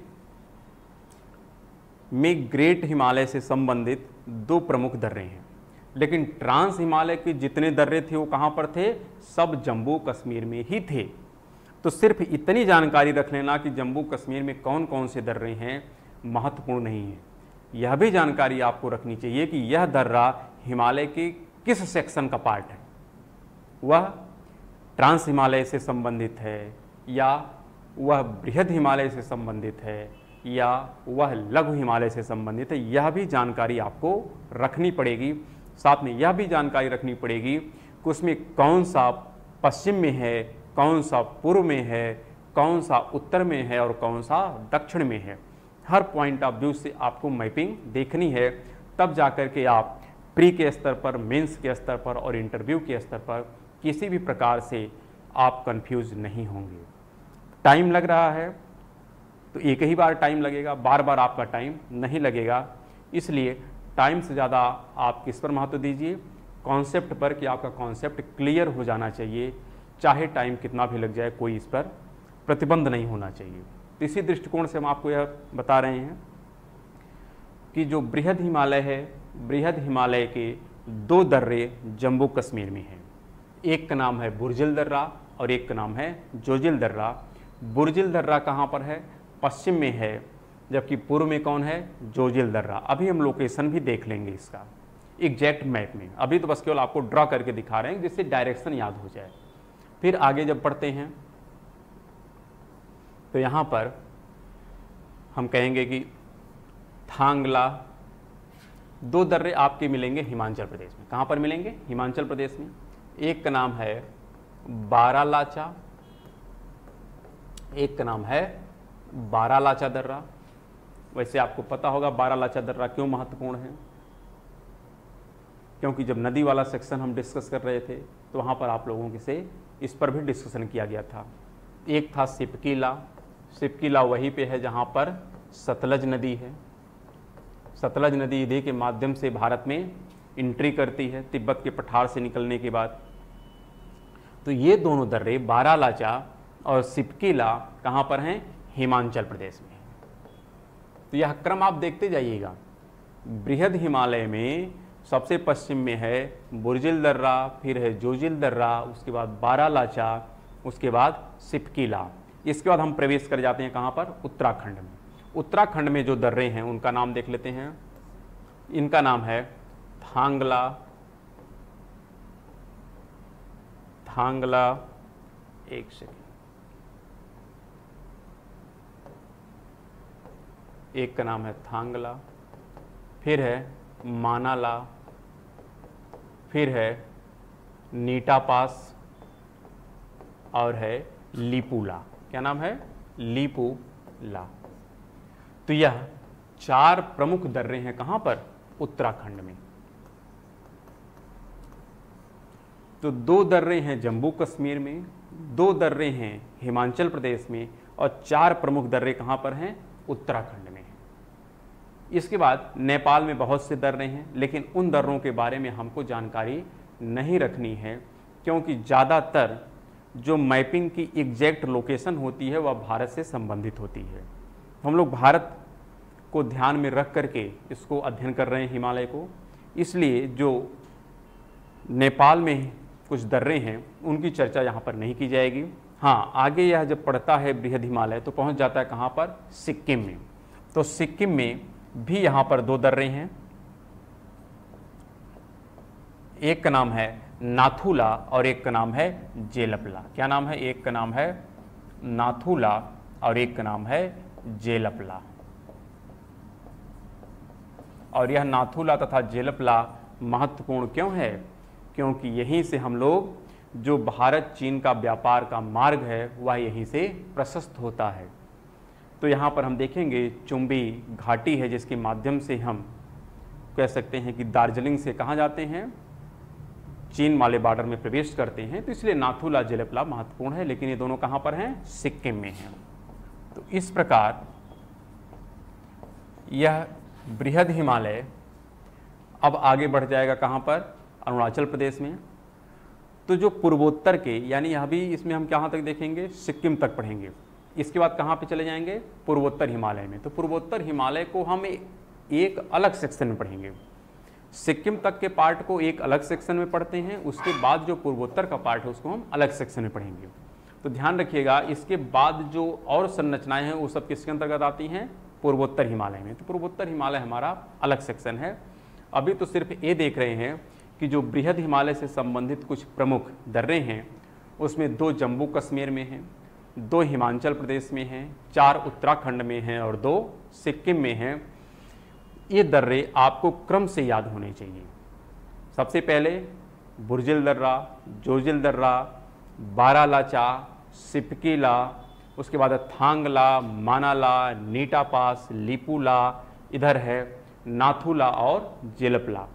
में ग्रेट हिमालय से संबंधित दो प्रमुख दर्रे हैं, लेकिन ट्रांस हिमालय के जितने दर्रे थे वो कहाँ पर थे? सब जम्मू कश्मीर में ही थे। तो सिर्फ इतनी जानकारी रख लेना कि जम्मू कश्मीर में कौन कौन से दर्रे हैं महत्वपूर्ण नहीं है। यह भी जानकारी आपको रखनी चाहिए कि यह दर्रा हिमालय के किस सेक्शन का पार्ट है, वह ट्रांस हिमालय से संबंधित है या वह बृहद हिमालय से संबंधित है या वह लघु हिमालय से संबंधित है। यह भी जानकारी आपको रखनी पड़ेगी। साथ में यह भी जानकारी रखनी पड़ेगी कि उसमें कौन सा पश्चिम में है, कौन सा पूर्व में है, कौन सा उत्तर में है और कौन सा दक्षिण में है। हर पॉइंट ऑफ व्यू से आपको मैपिंग देखनी है, तब जाकर के आप प्री के स्तर पर, मेंस के स्तर पर और इंटरव्यू के स्तर पर किसी भी प्रकार से आप कंफ्यूज नहीं होंगे। टाइम लग रहा है तो एक ही बार टाइम लगेगा, बार बार आपका टाइम नहीं लगेगा। इसलिए टाइम से ज़्यादा आप किस पर महत्व दीजिए? कॉन्सेप्ट पर, कि आपका कॉन्सेप्ट क्लियर हो जाना चाहिए। चाहे टाइम कितना भी लग जाए, कोई इस पर प्रतिबंध नहीं होना चाहिए। तो इसी दृष्टिकोण से हम आपको यह बता रहे हैं कि जो बृहद हिमालय है, बृहद हिमालय के दो दर्रे जम्मू कश्मीर में हैं। एक का नाम है बुर्जिल दर्रा और एक का नाम है जोजिल दर्रा। बुर्जिल दर्रा कहाँ पर है? पश्चिम में है, जबकि पूर्व में कौन है? जोजिल दर्रा। अभी हम लोकेशन भी देख लेंगे इसका एग्जैक्ट मैप में। अभी तो बस केवल आपको ड्रॉ करके दिखा रहे हैं जिससे डायरेक्शन याद हो जाए। फिर आगे जब पढ़ते हैं तो यहाँ पर हम कहेंगे कि थांगला, दो दर्रे आपके मिलेंगे हिमाचल प्रदेश में। कहाँ पर मिलेंगे? हिमाचल प्रदेश में। एक का नाम है बारालाचा, एक का नाम है बारालाचा दर्रा। वैसे आपको पता होगा बारालाचा दर्रा क्यों महत्वपूर्ण है, क्योंकि जब नदी वाला सेक्शन हम डिस्कस कर रहे थे तो वहाँ पर आप लोगों से इस पर भी डिस्कशन किया गया था। एक था सिपकीला। सिपकीला वहीं पे है जहाँ पर सतलज नदी है। सतलज नदी इधर के माध्यम से भारत में एंट्री करती है तिब्बत के पठार से निकलने के बाद। तो ये दोनों दर्रे बारालाचा और सिपकीला कहाँ पर हैं? हिमाचल प्रदेश में। तो यह क्रम आप देखते जाइएगा। बृहद हिमालय में सबसे पश्चिम में है बुर्जिल दर्रा, फिर है जोजिल दर्रा, उसके बाद बारालाचा, उसके बाद सिपकीला। इसके बाद हम प्रवेश कर जाते हैं कहाँ पर? उत्तराखंड में। उत्तराखंड में जो दर्रे हैं उनका नाम देख लेते हैं। इनका नाम है थांगला, थांगला, एक सेकेंड, एक का नाम है थांगला, फिर है मानाला, फिर है नीटा पास और है लीपूला। क्या नाम है? लीपूला। तो यह चार प्रमुख दर्रे हैं कहां पर? उत्तराखंड में। तो दो दर्रे हैं जम्मू कश्मीर में, दो दर्रे हैं हिमाचल प्रदेश में और चार प्रमुख दर्रे कहां पर हैं? उत्तराखंड में। इसके बाद नेपाल में बहुत से दर्रे हैं, लेकिन उन दर्रों के बारे में हमको जानकारी नहीं रखनी है, क्योंकि ज़्यादातर जो मैपिंग की एग्जैक्ट लोकेशन होती है वह भारत से संबंधित होती है। हम लोग भारत को ध्यान में रख करके इसको अध्ययन कर रहे हैं, हिमालय को। इसलिए जो नेपाल में कुछ दर्रे हैं उनकी चर्चा यहाँ पर नहीं की जाएगी। हाँ, आगे यह जब पड़ता है बृहद हिमालय तो पहुँच जाता है कहाँ पर? सिक्किम में। तो सिक्किम में भी यहाँ पर 2 दर्रे हैं, एक का नाम है नाथुला और एक का नाम है जेलपला। क्या नाम है? एक का नाम है नाथुला और एक का नाम है जेलपला। और यह नाथुला तथा जेलपला महत्वपूर्ण क्यों है? क्योंकि यहीं से हम लोग, जो भारत चीन का व्यापार का मार्ग है वह यहीं से प्रशस्त होता है। तो यहाँ पर हम देखेंगे चुंबी घाटी है जिसके माध्यम से हम कह सकते हैं कि दार्जिलिंग से कहाँ जाते हैं, चीन वाले बॉर्डर में प्रवेश करते हैं। तो इसलिए नाथुला जेलपला महत्वपूर्ण है, लेकिन ये दोनों कहाँ पर हैं? सिक्किम में हैं। तो इस प्रकार यह बृहद हिमालय अब आगे बढ़ जाएगा कहाँ पर? अरुणाचल प्रदेश में। तो जो पूर्वोत्तर के, यानी अभी इसमें हम कहाँ तक देखेंगे? सिक्किम तक पढ़ेंगे। इसके बाद कहाँ पे चले जाएंगे? पूर्वोत्तर हिमालय में। तो पूर्वोत्तर हिमालय को हम एक अलग सेक्शन में पढ़ेंगे। सिक्किम तक के पार्ट को एक अलग सेक्शन में पढ़ते हैं, उसके बाद जो पूर्वोत्तर का पार्ट है उसको हम अलग सेक्शन में पढ़ेंगे। तो ध्यान रखिएगा, इसके बाद जो और संरचनाएं हैं वो सब किसके अंतर्गत आती हैं? पूर्वोत्तर हिमालय में। तो पूर्वोत्तर हिमालय हमारा अलग सेक्शन है। अभी तो सिर्फ ये देख रहे हैं कि जो बृहद हिमालय से संबंधित कुछ प्रमुख दर्रे हैं उसमें 2 जम्मू कश्मीर में हैं, 2 हिमाचल प्रदेश में हैं, 4 उत्तराखंड में हैं और 2 सिक्किम में हैं। ये दर्रे आपको क्रम से याद होने चाहिए। सबसे पहले बुर्जिल दर्रा, जोजिल दर्रा, बारालाचा, सिपकीला, उसके बाद थांगला, मानाला, नीटा पास, लिपुला, इधर है नाथुला और जेलपला।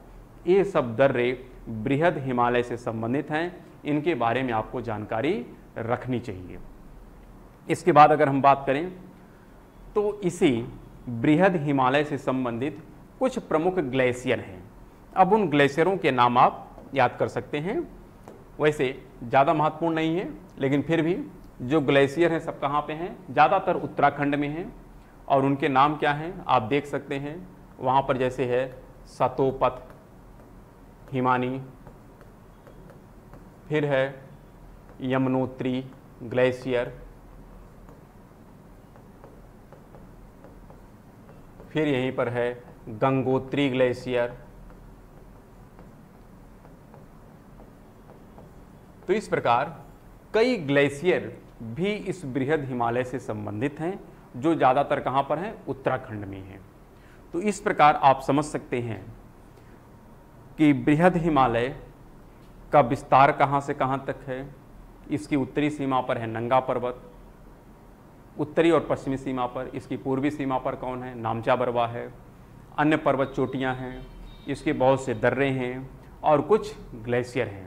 ये सब दर्रे बृहद हिमालय से संबंधित हैं, इनके बारे में आपको जानकारी रखनी चाहिए। इसके बाद अगर हम बात करें तो इसी बृहद हिमालय से संबंधित कुछ प्रमुख ग्लेशियर हैं। अब उन ग्लेशियरों के नाम आप याद कर सकते हैं। वैसे ज़्यादा महत्वपूर्ण नहीं है, लेकिन फिर भी जो ग्लेशियर हैं सब कहाँ पे हैं? ज़्यादातर उत्तराखंड में हैं। और उनके नाम क्या हैं आप देख सकते हैं वहाँ पर, जैसे है सतोपथ हिमानी, फिर है यमुनोत्री ग्लेशियर, फिर यहीं पर है गंगोत्री ग्लेशियर। तो इस प्रकार कई ग्लेशियर भी इस बृहद हिमालय से संबंधित हैं, जो ज़्यादातर कहाँ पर हैं? उत्तराखंड में हैं। तो इस प्रकार आप समझ सकते हैं कि बृहद हिमालय का विस्तार कहाँ से कहाँ तक है। इसकी उत्तरी सीमा पर है नंगा पर्वत, उत्तरी और पश्चिमी सीमा पर। इसकी पूर्वी सीमा पर कौन है? नामचा बरवा है। अन्य पर्वत चोटियाँ हैं, इसके बहुत से दर्रे हैं और कुछ ग्लेशियर हैं।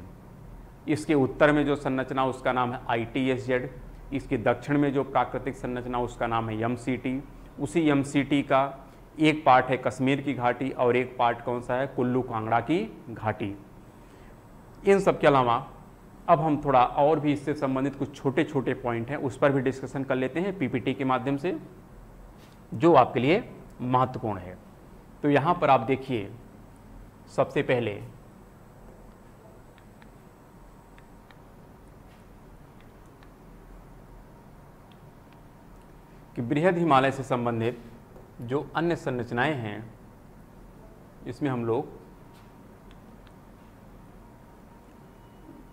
इसके उत्तर में जो संरचना उसका नाम है ITSZ। इसके दक्षिण में जो प्राकृतिक संरचना उसका नाम है MCT। उसी MCT का एक पार्ट है कश्मीर की घाटी और एक पार्ट कौन सा है? कुल्लू कांगड़ा की घाटी। इन सब के अलावा अब हम थोड़ा और भी इससे संबंधित कुछ छोटे छोटे पॉइंट हैं उस पर भी डिस्कशन कर लेते हैं PPT के माध्यम से, जो आपके लिए महत्वपूर्ण है। तो यहाँ पर आप देखिए, सबसे पहले कि बृहद हिमालय से संबंधित जो अन्य संरचनाएं हैं, इसमें हम लोग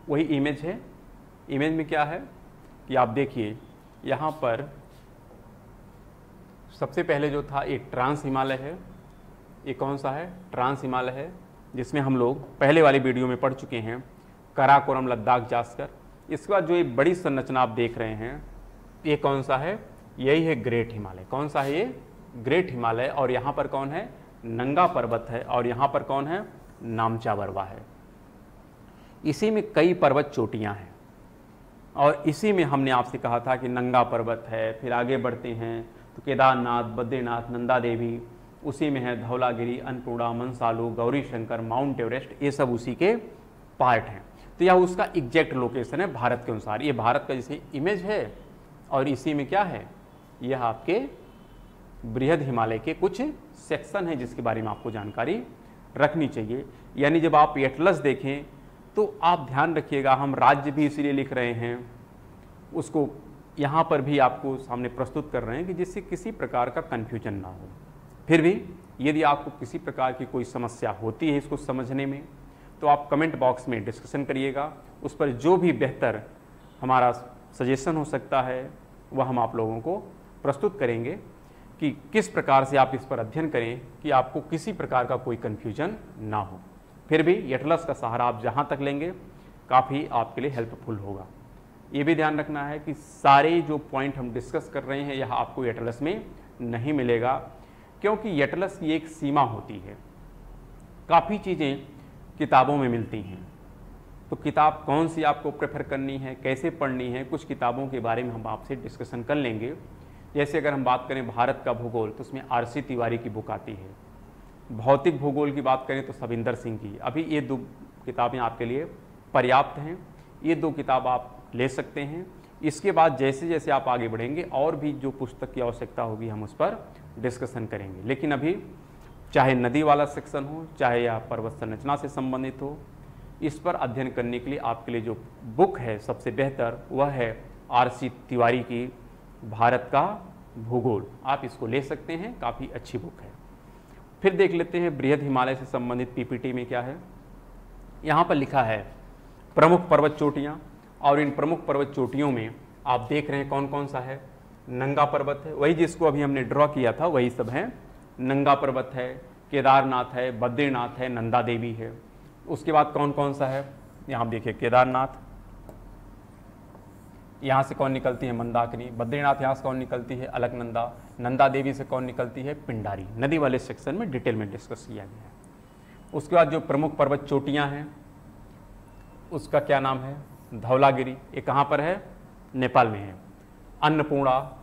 वही इमेज है। इमेज में क्या है कि आप देखिए यहाँ पर सबसे पहले जो था एक ट्रांस हिमालय है। ये कौन सा है? ट्रांस हिमालय है, जिसमें हम लोग पहले वाली वीडियो में पढ़ चुके हैं, काराकोरम, लद्दाख, जास्कर। इसके बाद जो एक बड़ी संरचना आप देख रहे हैं, ये कौन सा है? यही है ग्रेट हिमालय। कौन सा है ये? ग्रेट हिमालय। और यहाँ पर कौन है? नंगा पर्वत है। और यहाँ पर कौन है? नामचा बरवा है। इसी में कई पर्वत चोटियाँ हैं और इसी में हमने आपसे कहा था कि नंगा पर्वत है। फिर आगे बढ़ते हैं तो केदारनाथ, बद्रीनाथ, नंदा देवी, उसी में है धौलागिरी, अन्नपूर्णा, मनसालू, गौरी शंकर, माउंट एवरेस्ट, ये सब उसी के पार्ट हैं। तो यह उसका एग्जैक्ट लोकेशन है भारत के अनुसार। ये भारत का जैसे इमेज है और इसी में क्या है? यह आपके बृहद हिमालय के कुछ सेक्शन हैं जिसके बारे में आपको जानकारी रखनी चाहिए। यानी जब आप एटलस देखें तो आप ध्यान रखिएगा, हम राज्य भी इसीलिए लिख रहे हैं, उसको यहाँ पर भी आपको सामने प्रस्तुत कर रहे हैं कि जिससे किसी प्रकार का कन्फ्यूजन ना हो। फिर भी यदि आपको किसी प्रकार की कोई समस्या होती है इसको समझने में, तो आप कमेंट बॉक्स में डिस्कशन करिएगा। उस पर जो भी बेहतर हमारा सजेशन हो सकता है वह हम आप लोगों को प्रस्तुत करेंगे कि किस प्रकार से आप इस पर अध्ययन करें कि आपको किसी प्रकार का कोई कन्फ्यूजन ना हो। फिर भी एटलस का सहारा आप जहाँ तक लेंगे काफ़ी आपके लिए हेल्पफुल होगा। ये भी ध्यान रखना है कि सारे जो पॉइंट हम डिस्कस कर रहे हैं यह आपको एटलस में नहीं मिलेगा, क्योंकि एटलस की एक सीमा होती है। काफ़ी चीज़ें किताबों में मिलती हैं, तो किताब कौन सी आपको प्रेफर करनी है, कैसे पढ़नी है, कुछ किताबों के बारे में हम आपसे डिस्कशन कर लेंगे। जैसे अगर हम बात करें भारत का भूगोल तो उसमें आर.सी. तिवारी की बुक आती है। भौतिक भूगोल की बात करें तो सविंदर सिंह की। अभी ये 2 किताबें आपके लिए पर्याप्त हैं, ये 2 किताब आप ले सकते हैं। इसके बाद जैसे जैसे आप आगे बढ़ेंगे और भी जो पुस्तक की आवश्यकता होगी हम उस पर डिस्कशन करेंगे। लेकिन अभी चाहे नदी वाला सेक्शन हो, चाहे यह पर्वत संरचना से संबंधित हो, इस पर अध्ययन करने के लिए आपके लिए जो बुक है सबसे बेहतर वह है आर.सी. तिवारी की भारत का भूगोल। आप इसको ले सकते हैं, काफ़ी अच्छी बुक है। फिर देख लेते हैं बृहद हिमालय से संबंधित पीपीटी में क्या है। यहाँ पर लिखा है प्रमुख पर्वत चोटियाँ, और इन प्रमुख पर्वत चोटियों में आप देख रहे हैं कौन कौन सा है। नंगा पर्वत है, वही जिसको अभी हमने ड्रॉ किया था वही सब है। नंगा पर्वत है, केदारनाथ है, बद्रीनाथ है, नंदा देवी है। उसके बाद कौन कौन सा है, यहाँ देखिए केदारनाथ, यहाँ से कौन निकलती है मंदाकिनी, बद्रीनाथ यहाँ से कौन निकलती है अलकनंदा, नंदा देवी से कौन निकलती है पिंडारी। नदी वाले सेक्शन में डिटेल में डिस्कस किया गया है। उसके बाद जो प्रमुख पर्वत चोटियाँ हैं उसका क्या नाम है, धौलागिरी। ये कहाँ पर है, नेपाल में है। अन्नपूर्णा,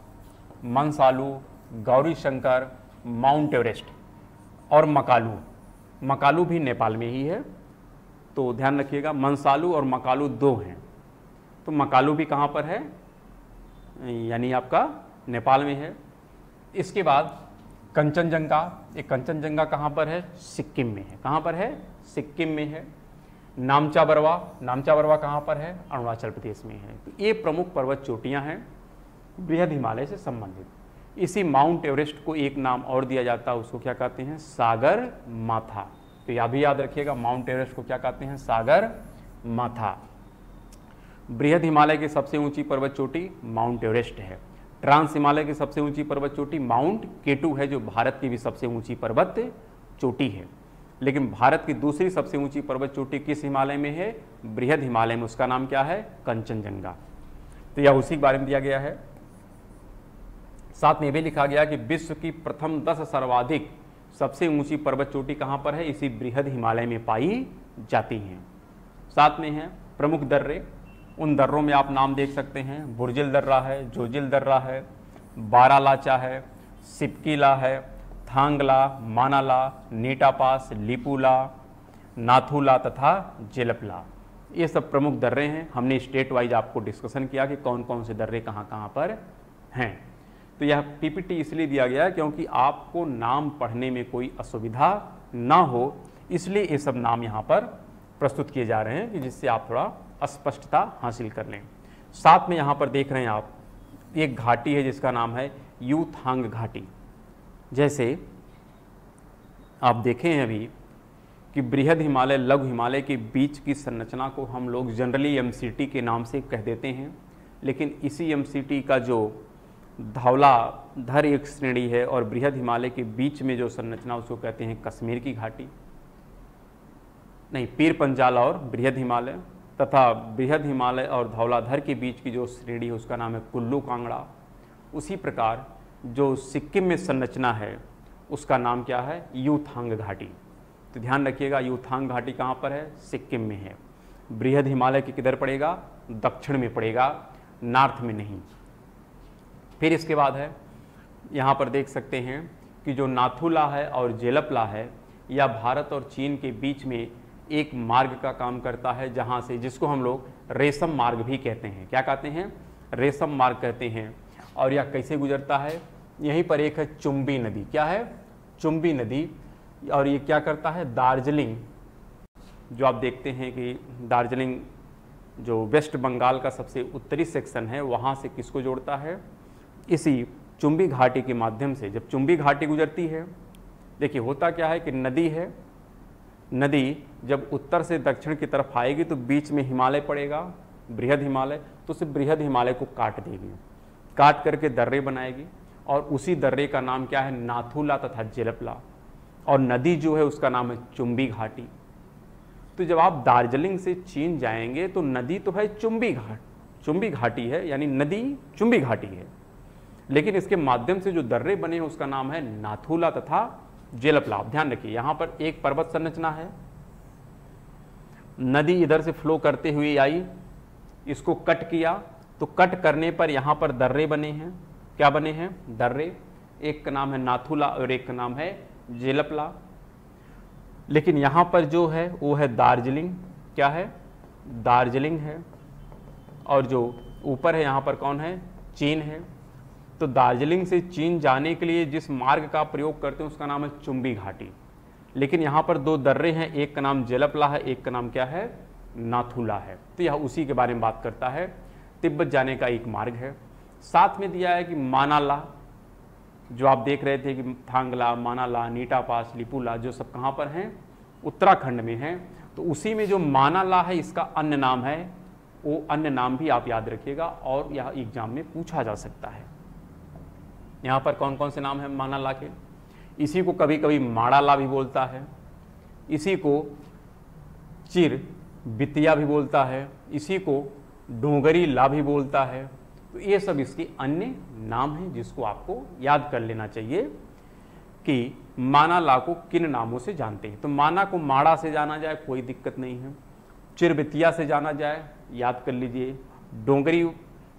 मनसालू, गौरी शंकर, माउंट एवरेस्ट और मकालू। मकालू भी नेपाल में ही है, तो ध्यान रखिएगा। मनसालू और मकालू 2 हैं, तो मकालू भी कहाँ पर है, यानी आपका नेपाल में है। इसके बाद कंचनजंगा। ये कंचनजंगा कहाँ पर है, सिक्किम में है। कहाँ पर है, सिक्किम में है। नामचा बरवा, नामचा बरवा कहाँ पर है, अरुणाचल प्रदेश में है। तो ये प्रमुख पर्वत चोटियाँ हैं बृहद हिमालय से संबंधित। इसी माउंट एवरेस्ट को एक नाम और दिया जाता है, उसको क्या कहते हैं, सागर माथा। तो यह भी याद रखिएगा, माउंट एवरेस्ट को क्या कहते हैं, सागर माथा। बृहद हिमालय की सबसे ऊंची पर्वत चोटी माउंट एवरेस्ट है। ट्रांस हिमालय की सबसे ऊंची पर्वत चोटी माउंट केटू है, जो भारत की भी सबसे ऊंची पर्वत चोटी है। लेकिन भारत की दूसरी सबसे ऊंची पर्वत चोटी किस हिमालय में है, बृहद हिमालय में। उसका नाम क्या है, कंचनजंगा। तो यह उसी के बारे में दिया गया है। साथ में भी लिखा गया कि विश्व की प्रथम 10 सर्वाधिक सबसे ऊंची पर्वत चोटी कहाँ पर है, इसी बृहद हिमालय में पाई जाती हैं। साथ में है प्रमुख दर्रे। उन दर्रों में आप नाम देख सकते हैं, बुर्जिल दर्रा है, जोजिल दर्रा है, बारालाचा है, सिपकीला है, थांगला, मानाला, नीटापास, लिपुला, नाथुला तथा जेलपला। ये सब प्रमुख दर्रे हैं। हमने स्टेट वाइज आपको डिस्कशन किया कि कौन कौन से दर्रे कहाँ कहाँ पर हैं। तो यह पीपीटी इसलिए दिया गया है क्योंकि आपको नाम पढ़ने में कोई असुविधा ना हो, इसलिए ये सब नाम यहाँ पर प्रस्तुत किए जा रहे हैं कि जिससे आप थोड़ा स्पष्टता हासिल कर लें। साथ में यहाँ पर देख रहे हैं आप, एक घाटी है जिसका नाम है यूथांग घाटी। जैसे आप देखें हैं अभी कि बृहद हिमालय लघु हिमालय के बीच की संरचना को हम लोग जनरली एमसीटी के नाम से कह देते हैं, लेकिन इसी एमसीटी का जो धौलाधर एक श्रेणी है और बृहद हिमालय के बीच में जो संरचना उसको कहते हैं कश्मीर की घाटी, नहीं पीर पंजाल और बृहद हिमालय, तथा बृहद हिमालय और धौलाधर के बीच की जो श्रेणी है उसका नाम है कुल्लू कांगड़ा। उसी प्रकार जो सिक्किम में संरचना है उसका नाम क्या है, यूथांग घाटी। तो ध्यान रखिएगा, यूथांग घाटी कहाँ पर है, सिक्किम में है। बृहद हिमालय के किधर पड़ेगा, दक्षिण में पड़ेगा, नॉर्थ में नहीं। फिर इसके बाद है, यहाँ पर देख सकते हैं कि जो नाथुला है और जेलपला है, यह भारत और चीन के बीच में एक मार्ग का काम करता है, जहाँ से, जिसको हम लोग रेशम मार्ग भी कहते हैं। क्या कहते हैं, रेशम मार्ग कहते हैं। और यह कैसे गुजरता है, यहीं पर एक है चुंबी नदी। क्या है, चुंबी नदी। और ये क्या करता है, दार्जिलिंग, जो आप देखते हैं कि दार्जिलिंग जो वेस्ट बंगाल का सबसे उत्तरी सेक्शन है वहाँ से किसको जोड़ता है, इसी चुंबी घाटी के माध्यम से। जब चुंबी घाटी गुजरती है, देखिए होता क्या है कि नदी है, नदी जब उत्तर से दक्षिण की तरफ आएगी तो बीच में हिमालय पड़ेगा, बृहद हिमालय, तो उस बृहद हिमालय को काट देगी, काट करके दर्रे बनाएगी, और उसी दर्रे का नाम क्या है, नाथुला तथा जेलपला, और नदी जो है उसका नाम है चुंबी घाटी। तो जब आप दार्जिलिंग से चीन जाएंगे तो नदी तो है चुंबी घाटी है, यानी नदी चुंबी घाटी है, लेकिन इसके माध्यम से जो दर्रे बने हैं उसका नाम है नाथुला तथा जेलपला। ध्यान रखिए, यहां पर एक पर्वत संरचना है, नदी इधर से फ्लो करते हुए आई, इसको कट किया, तो कट करने पर यहां पर दर्रे बने हैं। क्या बने हैं, दर्रे, एक का नाम है नाथुला और एक का नाम है जेलपला। लेकिन यहां पर जो है वो है दार्जिलिंग, क्या है, दार्जिलिंग है, और जो ऊपर है यहां पर कौन है, चीन है। तो दार्जिलिंग से चीन जाने के लिए जिस मार्ग का प्रयोग करते हैं उसका नाम है चुंबी घाटी। लेकिन यहाँ पर दो दर्रे हैं, एक का नाम जेलपला है, एक का नाम क्या है, नाथुला है। तो यह उसी के बारे में बात करता है। तिब्बत जाने का एक मार्ग है। साथ में दिया है कि मानाला, जो आप देख रहे थे कि थांगला, मानाला, नीटा पास, लिपुला, जो सब कहाँ पर हैं, उत्तराखंड में हैं। तो उसी में जो मानाला है इसका अन्य नाम है, वो अन्य नाम भी आप याद रखिएगा और यह एग्जाम में पूछा जा सकता है। यहाँ पर कौन कौन से नाम है मानाला के, इसी को कभी कभी माड़ाला भी बोलता है, इसी को चिर बितिया भी बोलता है, इसी को डोंगरी ला भी बोलता है। तो ये सब इसके अन्य नाम हैं जिसको आपको याद कर लेना चाहिए कि मानाला को किन नामों से जानते हैं। तो माना को माड़ा से जाना जाए कोई दिक्कत नहीं है, चिरबितिया से जाना जाए याद कर लीजिए, डोंगरी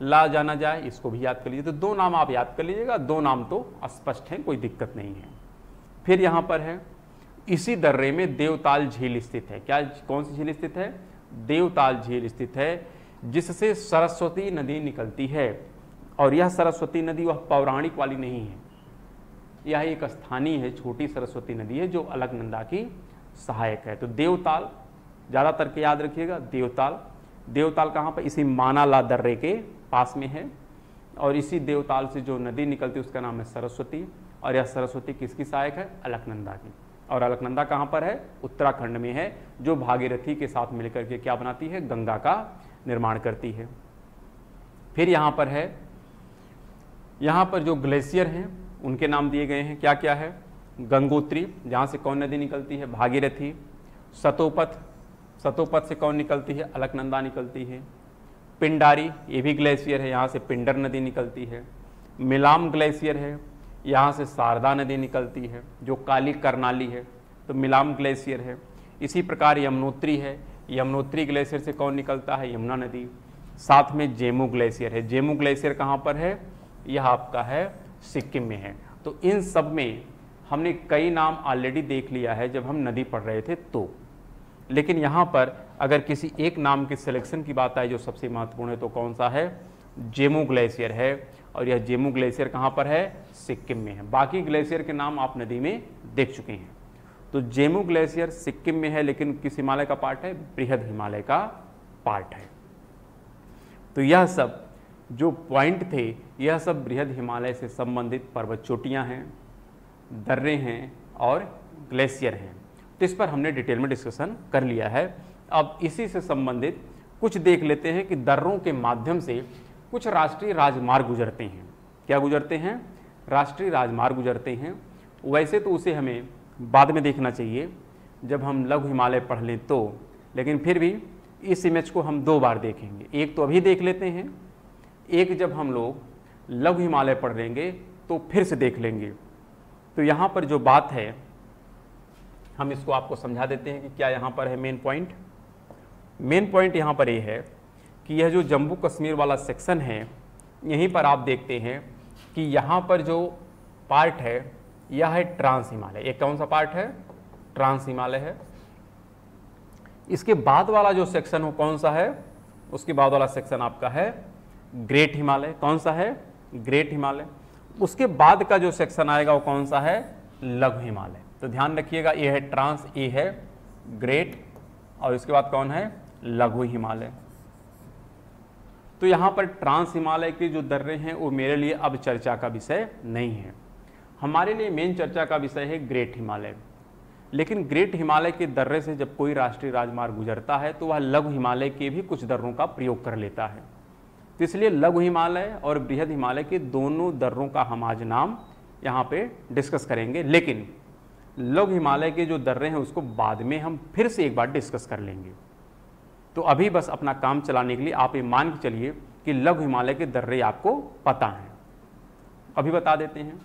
ला जाना जाए इसको भी याद कर लीजिए। तो दो नाम आप याद कर लीजिएगा, दो नाम तो स्पष्ट हैं, कोई दिक्कत नहीं है। फिर यहाँ पर है, इसी दर्रे में देवताल झील स्थित है। क्या, कौन सी झील स्थित है, देवताल झील स्थित है, जिससे सरस्वती नदी निकलती है। और यह सरस्वती नदी वह पौराणिक वाली नहीं है, यह एक स्थानीय है, छोटी सरस्वती नदी है जो अलकनंदा की सहायक है। तो देवताल ज़्यादातर के याद रखिएगा, देवताल, देवताल कहाँ पर, इसी मानाला दर्रे के पास में है। और इसी देवताल से जो नदी निकलती है उसका नाम है सरस्वती, और यह सरस्वती किसकी सहायक है, अलकनंदा की। और अलकनंदा कहाँ पर है, उत्तराखंड में है, जो भागीरथी के साथ मिलकर के क्या बनाती है, गंगा का निर्माण करती है। फिर यहाँ पर है, यहाँ पर जो ग्लेशियर हैं उनके नाम दिए गए हैं, क्या क्या है, गंगोत्री, जहाँ से कौन नदी निकलती है, भागीरथी, सतोपथ, सतोपथ से कौन निकलती है, अलकनंदा निकलती है, पिंडारी, ये भी ग्लेशियर है, यहाँ से पिंडर नदी निकलती है, मिलाम ग्लेशियर है, यहाँ से शारदा नदी निकलती है जो काली करनाली है, तो मिलाम ग्लेशियर है। इसी प्रकार यमुनोत्री है, यमुनोत्री ग्लेशियर से कौन निकलता है, यमुना नदी। साथ में जेमू ग्लेशियर है, जेमू ग्लेशियर कहाँ पर है, यह आपका है सिक्किम में है। तो इन सब में हमने कई नाम ऑलरेडी देख लिया है जब हम नदी पढ़ रहे थे तो, लेकिन यहाँ पर अगर किसी एक नाम के सिलेक्शन की बात आए जो सबसे महत्वपूर्ण है तो कौन सा है, जेमू ग्लेशियर है। और यह जेमू ग्लेशियर कहाँ पर है, सिक्किम में है। बाकी ग्लेशियर के नाम आप नदी में देख चुके हैं। तो जेमू ग्लेशियर सिक्किम में है, लेकिन किस हिमालय का पार्ट है, बृहद हिमालय का पार्ट है। तो यह सब जो पॉइंट थे, यह सब बृहद हिमालय से संबंधित पर्वत चोटियाँ हैं, दर्रे हैं और ग्लेशियर हैं। तो इस पर हमने डिटेल में डिस्कशन कर लिया है। अब इसी से संबंधित कुछ देख लेते हैं कि दर्रों के माध्यम से कुछ राष्ट्रीय राजमार्ग गुजरते हैं। क्या गुजरते हैं, राष्ट्रीय राजमार्ग गुजरते हैं। वैसे तो उसे हमें बाद में देखना चाहिए जब हम लघु हिमालय पढ़ लें तो, लेकिन फिर भी इस इमेज को हम दो बार देखेंगे। एक तो अभी देख लेते हैं, एक जब हम लोग लघु हिमालय पढ़ लेंगे तो फिर से देख लेंगे। तो यहाँ पर जो बात है हम इसको आपको समझा देते हैं कि क्या यहाँ पर है मेन पॉइंट। मेन पॉइंट यहाँ पर ये है कि यह जो जम्मू कश्मीर वाला सेक्शन है, यहीं पर आप देखते हैं कि यहाँ पर जो पार्ट है यह है ट्रांस हिमालय। एक कौन सा पार्ट है, ट्रांस हिमालय है। इसके बाद वाला जो सेक्शन हो कौन सा है, उसके बाद वाला सेक्शन आपका है ग्रेट हिमालय। कौन सा है, ग्रेट हिमालय। उसके बाद का जो सेक्शन आएगा वो कौन सा है, लघु हिमालय। तो ध्यान रखिएगा, ये है ट्रांस, ये है ग्रेट, और इसके बाद कौन है, लघु हिमालय। तो यहाँ पर ट्रांस हिमालय के जो दर्रे हैं वो मेरे लिए अब चर्चा का विषय नहीं है। हमारे लिए मेन चर्चा का विषय है ग्रेट हिमालय। लेकिन ग्रेट हिमालय के दर्रे से जब कोई राष्ट्रीय राजमार्ग गुजरता है तो वह लघु हिमालय के भी कुछ दर्रों का प्रयोग कर लेता है। तो इसलिए लघु हिमालय और बृहद हिमालय के दोनों दर्रों का हम आज नाम यहाँ पे डिस्कस करेंगे। लेकिन लघु हिमालय के जो दर्रे हैं उसको बाद में हम फिर से एक बार डिस्कस कर लेंगे। तो अभी बस अपना काम चलाने के लिए आप ये मान के चलिए कि लघु हिमालय के दर्रे आपको पता हैं। अभी बता देते हैं।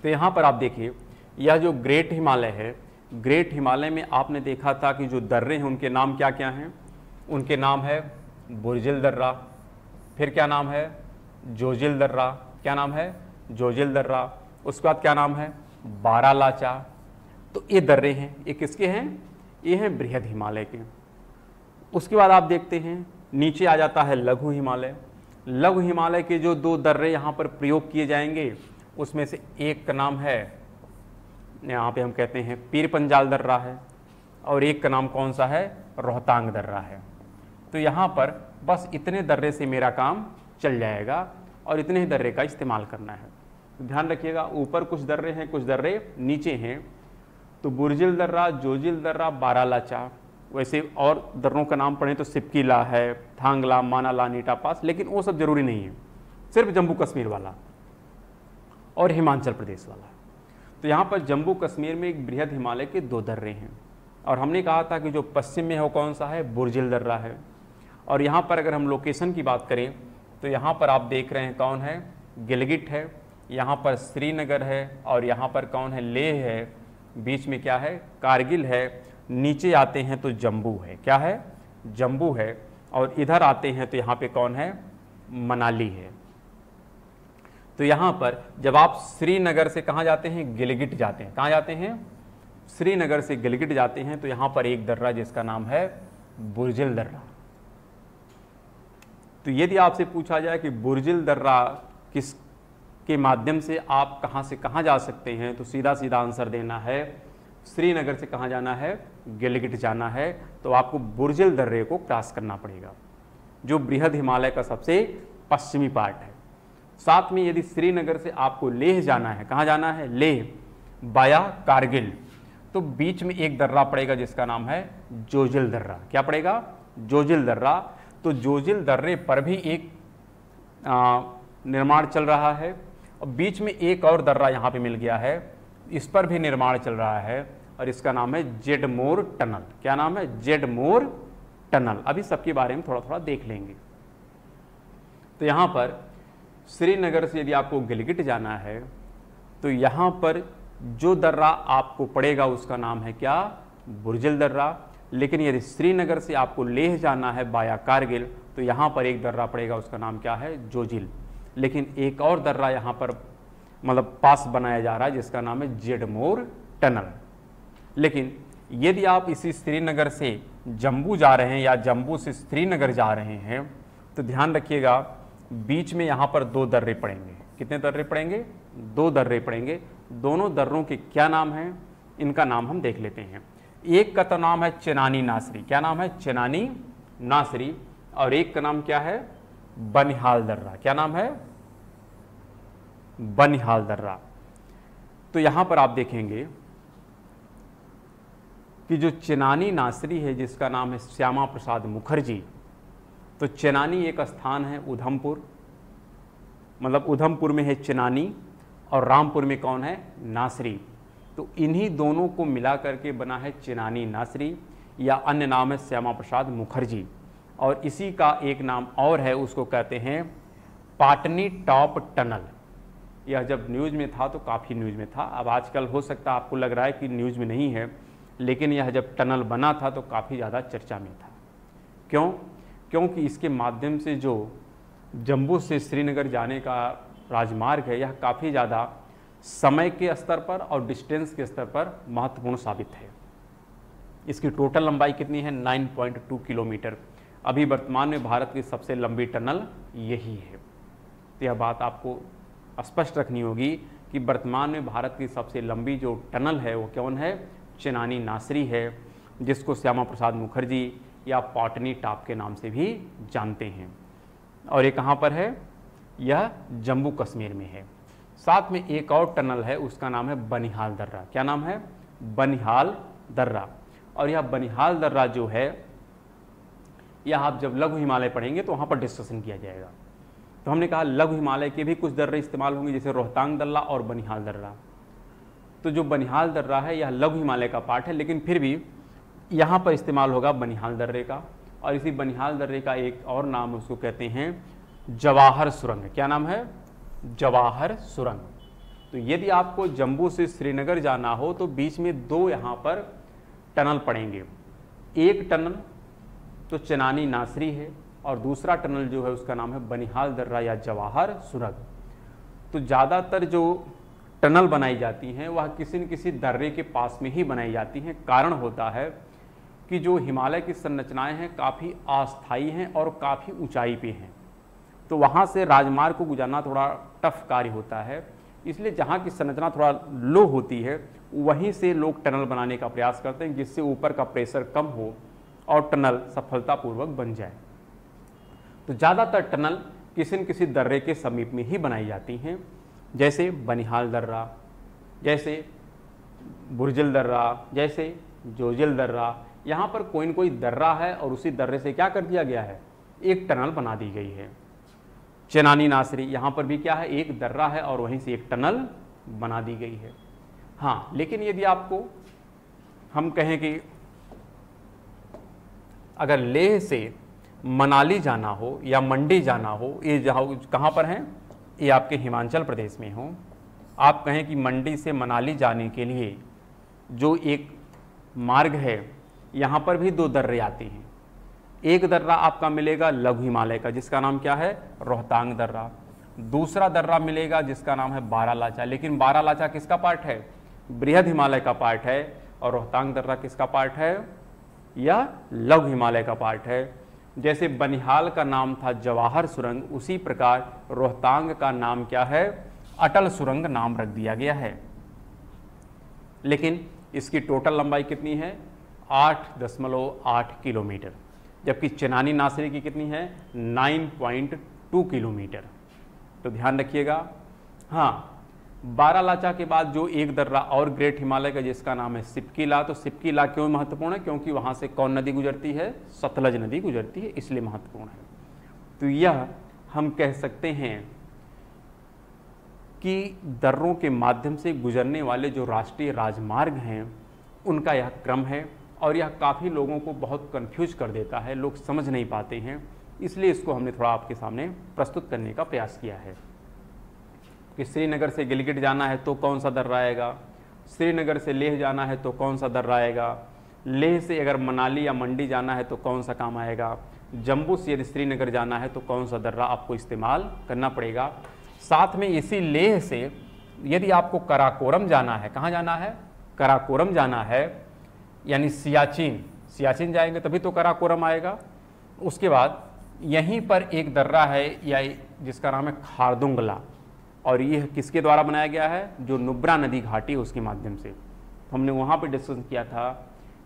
तो यहाँ पर आप देखिए, यह जो ग्रेट हिमालय है, ग्रेट हिमालय में आपने देखा था कि जो दर्रे हैं उनके नाम क्या क्या हैं। उनके नाम है बुर्जिल दर्रा, फिर क्या नाम है, जोजिल दर्रा, क्या नाम है, जोजिल दर्रा। उसके बाद क्या नाम है, बारालाचा। तो ये दर्रे हैं, ये किसके हैं, ये हैं बृहद हिमालय के। उसके बाद आप देखते हैं नीचे आ जाता है लघु हिमालय। लघु हिमालय के जो दो दर्रे यहाँ पर प्रयोग किए जाएंगे उसमें से एक का नाम है, यहाँ पे हम कहते हैं पीर पंजाल दर्रा है, और एक का नाम कौन सा है, रोहतांग दर्रा है। तो यहाँ पर बस इतने दर्रे से मेरा काम चल जाएगा और इतने ही दर्रे का इस्तेमाल करना है। तो ध्यान रखिएगा, ऊपर कुछ दर्रे हैं, कुछ दर्रे नीचे हैं। तो बुर्जिल दर्रा, जोजिल दर्रा, बारालाचा। वैसे और दर्रों का नाम पढ़ें तो सिपकीला है, थांगला, मानाला, नीटा पास, लेकिन वो सब जरूरी नहीं है, सिर्फ जम्मू कश्मीर वाला और हिमाचल प्रदेश वाला। तो यहाँ पर जम्मू कश्मीर में एक बृहद हिमालय के दो दर्रे हैं, और हमने कहा था कि जो पश्चिम में है वो कौन सा है, बुर्जिल दर्रा है। और यहाँ पर अगर हम लोकेशन की बात करें तो यहाँ पर आप देख रहे हैं कौन है, गिलगिट है, यहाँ पर श्रीनगर है, और यहाँ पर कौन है, लेह है, बीच में क्या है, कारगिल है, नीचे आते हैं तो जम्मू है, क्या है, जम्मू है, और इधर आते हैं तो यहाँ पे कौन है, मनाली है। तो यहाँ पर जब आप श्रीनगर से कहाँ जाते हैं, गिलगिट जाते हैं, कहाँ जाते हैं, श्रीनगर से गिलगिट जाते हैं, तो यहाँ पर एक दर्रा जिसका नाम है बुर्जिल दर्रा। तो यदि आपसे पूछा जाए कि बुर्जिल दर्रा किस के माध्यम से आप कहाँ से कहाँ जा सकते हैं, तो सीधा सीधा आंसर देना है, श्रीनगर से कहाँ जाना है, गिलगिट जाना है। तो आपको बुर्जिल दर्रे को क्रॉस करना पड़ेगा, जो बृहद हिमालय का सबसे पश्चिमी पार्ट है। साथ में यदि श्रीनगर से आपको लेह जाना है, कहाँ जाना है, लेह बाया कारगिल, तो बीच में एक दर्रा पड़ेगा जिसका नाम है जोजिल दर्रा। क्या पड़ेगा, जोजिल दर्रा। तो जोजिल दर्रे पर भी एक निर्माण चल रहा है, और बीच में एक और दर्रा यहाँ पे मिल गया है, इस पर भी निर्माण चल रहा है, और इसका नाम है जेडमोर टनल। क्या नाम है, जेडमोर टनल। अभी सबके बारे में थोड़ा थोड़ा देख लेंगे। तो यहाँ पर श्रीनगर से यदि आपको गिलगिट जाना है तो यहाँ पर जो दर्रा आपको पड़ेगा उसका नाम है क्या, बुर्जिल दर्रा। लेकिन यदि श्रीनगर से आपको लेह जाना है बाया कारगिल, तो यहाँ पर एक दर्रा पड़ेगा, उसका नाम क्या है, जोजिल। लेकिन एक और दर्रा यहाँ पर मतलब पास बनाया जा रहा है जिसका नाम है जेडमोर टनल। लेकिन यदि आप इसी श्रीनगर से जम्मू जा रहे हैं या जम्मू से श्रीनगर जा रहे हैं तो ध्यान रखिएगा, बीच में यहाँ पर दो दर्रे पड़ेंगे। कितने दर्रे पड़ेंगे, दो दर्रे पड़ेंगे। दोनों दर्रों के क्या नाम हैं, इनका नाम हम देख लेते हैं। एक का तो नाम है चेनानी नासरी। क्या नाम है, चेनानी नासरी। और एक का नाम क्या है, बनिहाल दर्रा। क्या नाम है, बनिहाल दर्रा। तो यहां पर आप देखेंगे कि जो चेनानी नासरी है जिसका नाम है श्यामा प्रसाद मुखर्जी, तो चेनानी एक स्थान है उधमपुर, मतलब उधमपुर में है चेनानी और रामपुर में कौन है, नासरी। तो इन्हीं दोनों को मिला करके बना है चेनानी नासरी, या अन्य नाम है श्यामा प्रसाद मुखर्जी। और इसी का एक नाम और है, उसको कहते हैं पाटनी टॉप टनल। यह जब न्यूज़ में था तो काफ़ी न्यूज़ में था, अब आजकल हो सकता है आपको लग रहा है कि न्यूज़ में नहीं है, लेकिन यह जब टनल बना था तो काफ़ी ज़्यादा चर्चा में था। क्यों, क्योंकि इसके माध्यम से जो जम्मू से श्रीनगर जाने का राजमार्ग है यह काफ़ी ज़्यादा समय के स्तर पर और डिस्टेंस के स्तर पर महत्वपूर्ण साबित है। इसकी टोटल लंबाई कितनी है, 9.2 किलोमीटर। अभी वर्तमान में भारत की सबसे लंबी टनल यही है। तो यह बात आपको स्पष्ट रखनी होगी कि वर्तमान में भारत की सबसे लंबी जो टनल है वो कौन है, चेनानी नासरी है, जिसको श्यामा प्रसाद मुखर्जी या पाटनी टॉप के नाम से भी जानते हैं। और ये कहाँ पर है, यह जम्मू कश्मीर में है। साथ में एक और टनल है, उसका नाम है बनिहाल दर्रा। क्या नाम है, बनिहाल दर्रा। और यह बनिहाल दर्रा जो है, यह आप जब लघु हिमालय पढ़ेंगे तो वहाँ पर डिस्कशन किया जाएगा। तो हमने कहा लघु हिमालय के भी कुछ दर्रे इस्तेमाल होंगे, जैसे रोहतांग दर्रा और बनिहाल दर्रा। तो जो बनिहाल दर्रा है यह लघु हिमालय का पार्ट है, लेकिन फिर भी यहाँ पर इस्तेमाल होगा बनिहाल दर्रे का। और इसी बनिहाल दर्रे का एक और नाम उसको कहते हैं जवाहर सुरंग। क्या नाम है, जवाहर सुरंग। तो यदि आपको जम्मू से श्रीनगर जाना हो तो बीच में दो यहाँ पर टनल पड़ेंगे। एक टनल तो चनानी नासरी है और दूसरा टनल जो है उसका नाम है बनिहाल दर्रा या जवाहर सुरंग। तो ज़्यादातर जो टनल बनाई जाती हैं वह किसी न किसी दर्रे के पास में ही बनाई जाती हैं। कारण होता है कि जो हिमालय की संरचनाएं हैं काफ़ी अस्थायी हैं और काफ़ी ऊंचाई पे हैं, तो वहाँ से राजमार्ग को गुजारना थोड़ा टफ कार्य होता है। इसलिए जहाँ की संरचना थोड़ा लो होती है वहीं से लोग टनल बनाने का प्रयास करते हैं, जिससे ऊपर का प्रेशर कम हो और टनल सफलतापूर्वक बन जाए। तो ज़्यादातर टनल किसी न किसी दर्रे के समीप में ही बनाई जाती हैं, जैसे बनिहाल दर्रा, जैसे बुर्जिल दर्रा, जैसे जोजिल दर्रा। यहाँ पर कोई न कोई दर्रा है और उसी दर्रे से क्या कर दिया गया है, एक टनल बना दी गई है। चनानी नासरी, यहाँ पर भी क्या है, एक दर्रा है और वहीं से एक टनल बना दी गई है। हाँ, लेकिन यदि आपको हम कहें कि अगर लेह से मनाली जाना हो या मंडी जाना हो, ये जहाँ कहाँ पर हैं, ये आपके हिमाचल प्रदेश में हो, आप कहें कि मंडी से मनाली जाने के लिए जो एक मार्ग है, यहाँ पर भी दो दर्रे आते हैं। एक दर्रा आपका मिलेगा लघु हिमालय का, जिसका नाम क्या है, रोहतांग दर्रा। दूसरा दर्रा मिलेगा जिसका नाम है बारालाचा। लेकिन बारालाचा किसका पार्ट है, बृहद हिमालय का पार्ट है, और रोहतांग दर्रा किसका पार्ट है, यह लघु हिमालय का पार्ट है। जैसे बनिहाल का नाम था जवाहर सुरंग, उसी प्रकार रोहतांग का नाम क्या है, अटल सुरंग नाम रख दिया गया है। लेकिन इसकी टोटल लंबाई कितनी है, 8.8 किलोमीटर, जबकि चनानी नासरी की कितनी है, 9.2 किलोमीटर। तो ध्यान रखिएगा। हाँ, बारालाचा के बाद जो एक दर्रा और ग्रेट हिमालय का, जिसका नाम है सिपकीला। तो सिपकीला क्यों महत्वपूर्ण है, क्योंकि वहाँ से कौन नदी गुजरती है, सतलज नदी गुजरती है, इसलिए महत्वपूर्ण है। तो यह हम कह सकते हैं कि दर्रों के माध्यम से गुजरने वाले जो राष्ट्रीय राजमार्ग हैं उनका यह क्रम है, और यह काफ़ी लोगों को बहुत कंफ्यूज कर देता है, लोग समझ नहीं पाते हैं। इसलिए इसको हमने थोड़ा आपके सामने प्रस्तुत करने का प्रयास किया है कि श्रीनगर से गिलगिट जाना है तो कौन सा दर्रा आएगा, श्रीनगर से लेह जाना है तो कौन सा दर्रा आएगा, लेह से अगर मनाली या मंडी जाना है तो कौन सा काम आएगा, जम्मू से यदि श्रीनगर जाना है तो कौन सा दर्रा आपको इस्तेमाल करना पड़ेगा। साथ में इसी लेह से यदि आपको कराकोरम जाना है, कहाँ जाना है, कराकोरम जाना है, यानी सियाचिन जाएंगे तभी तो कराकोरम आएगा। उसके बाद यहीं पर एक दर्रा है या जिसका नाम है खारदुंगला, और यह किसके द्वारा बनाया गया है, जो नुब्रा नदी घाटी है उसके माध्यम से। हमने वहाँ पर डिस्कस किया था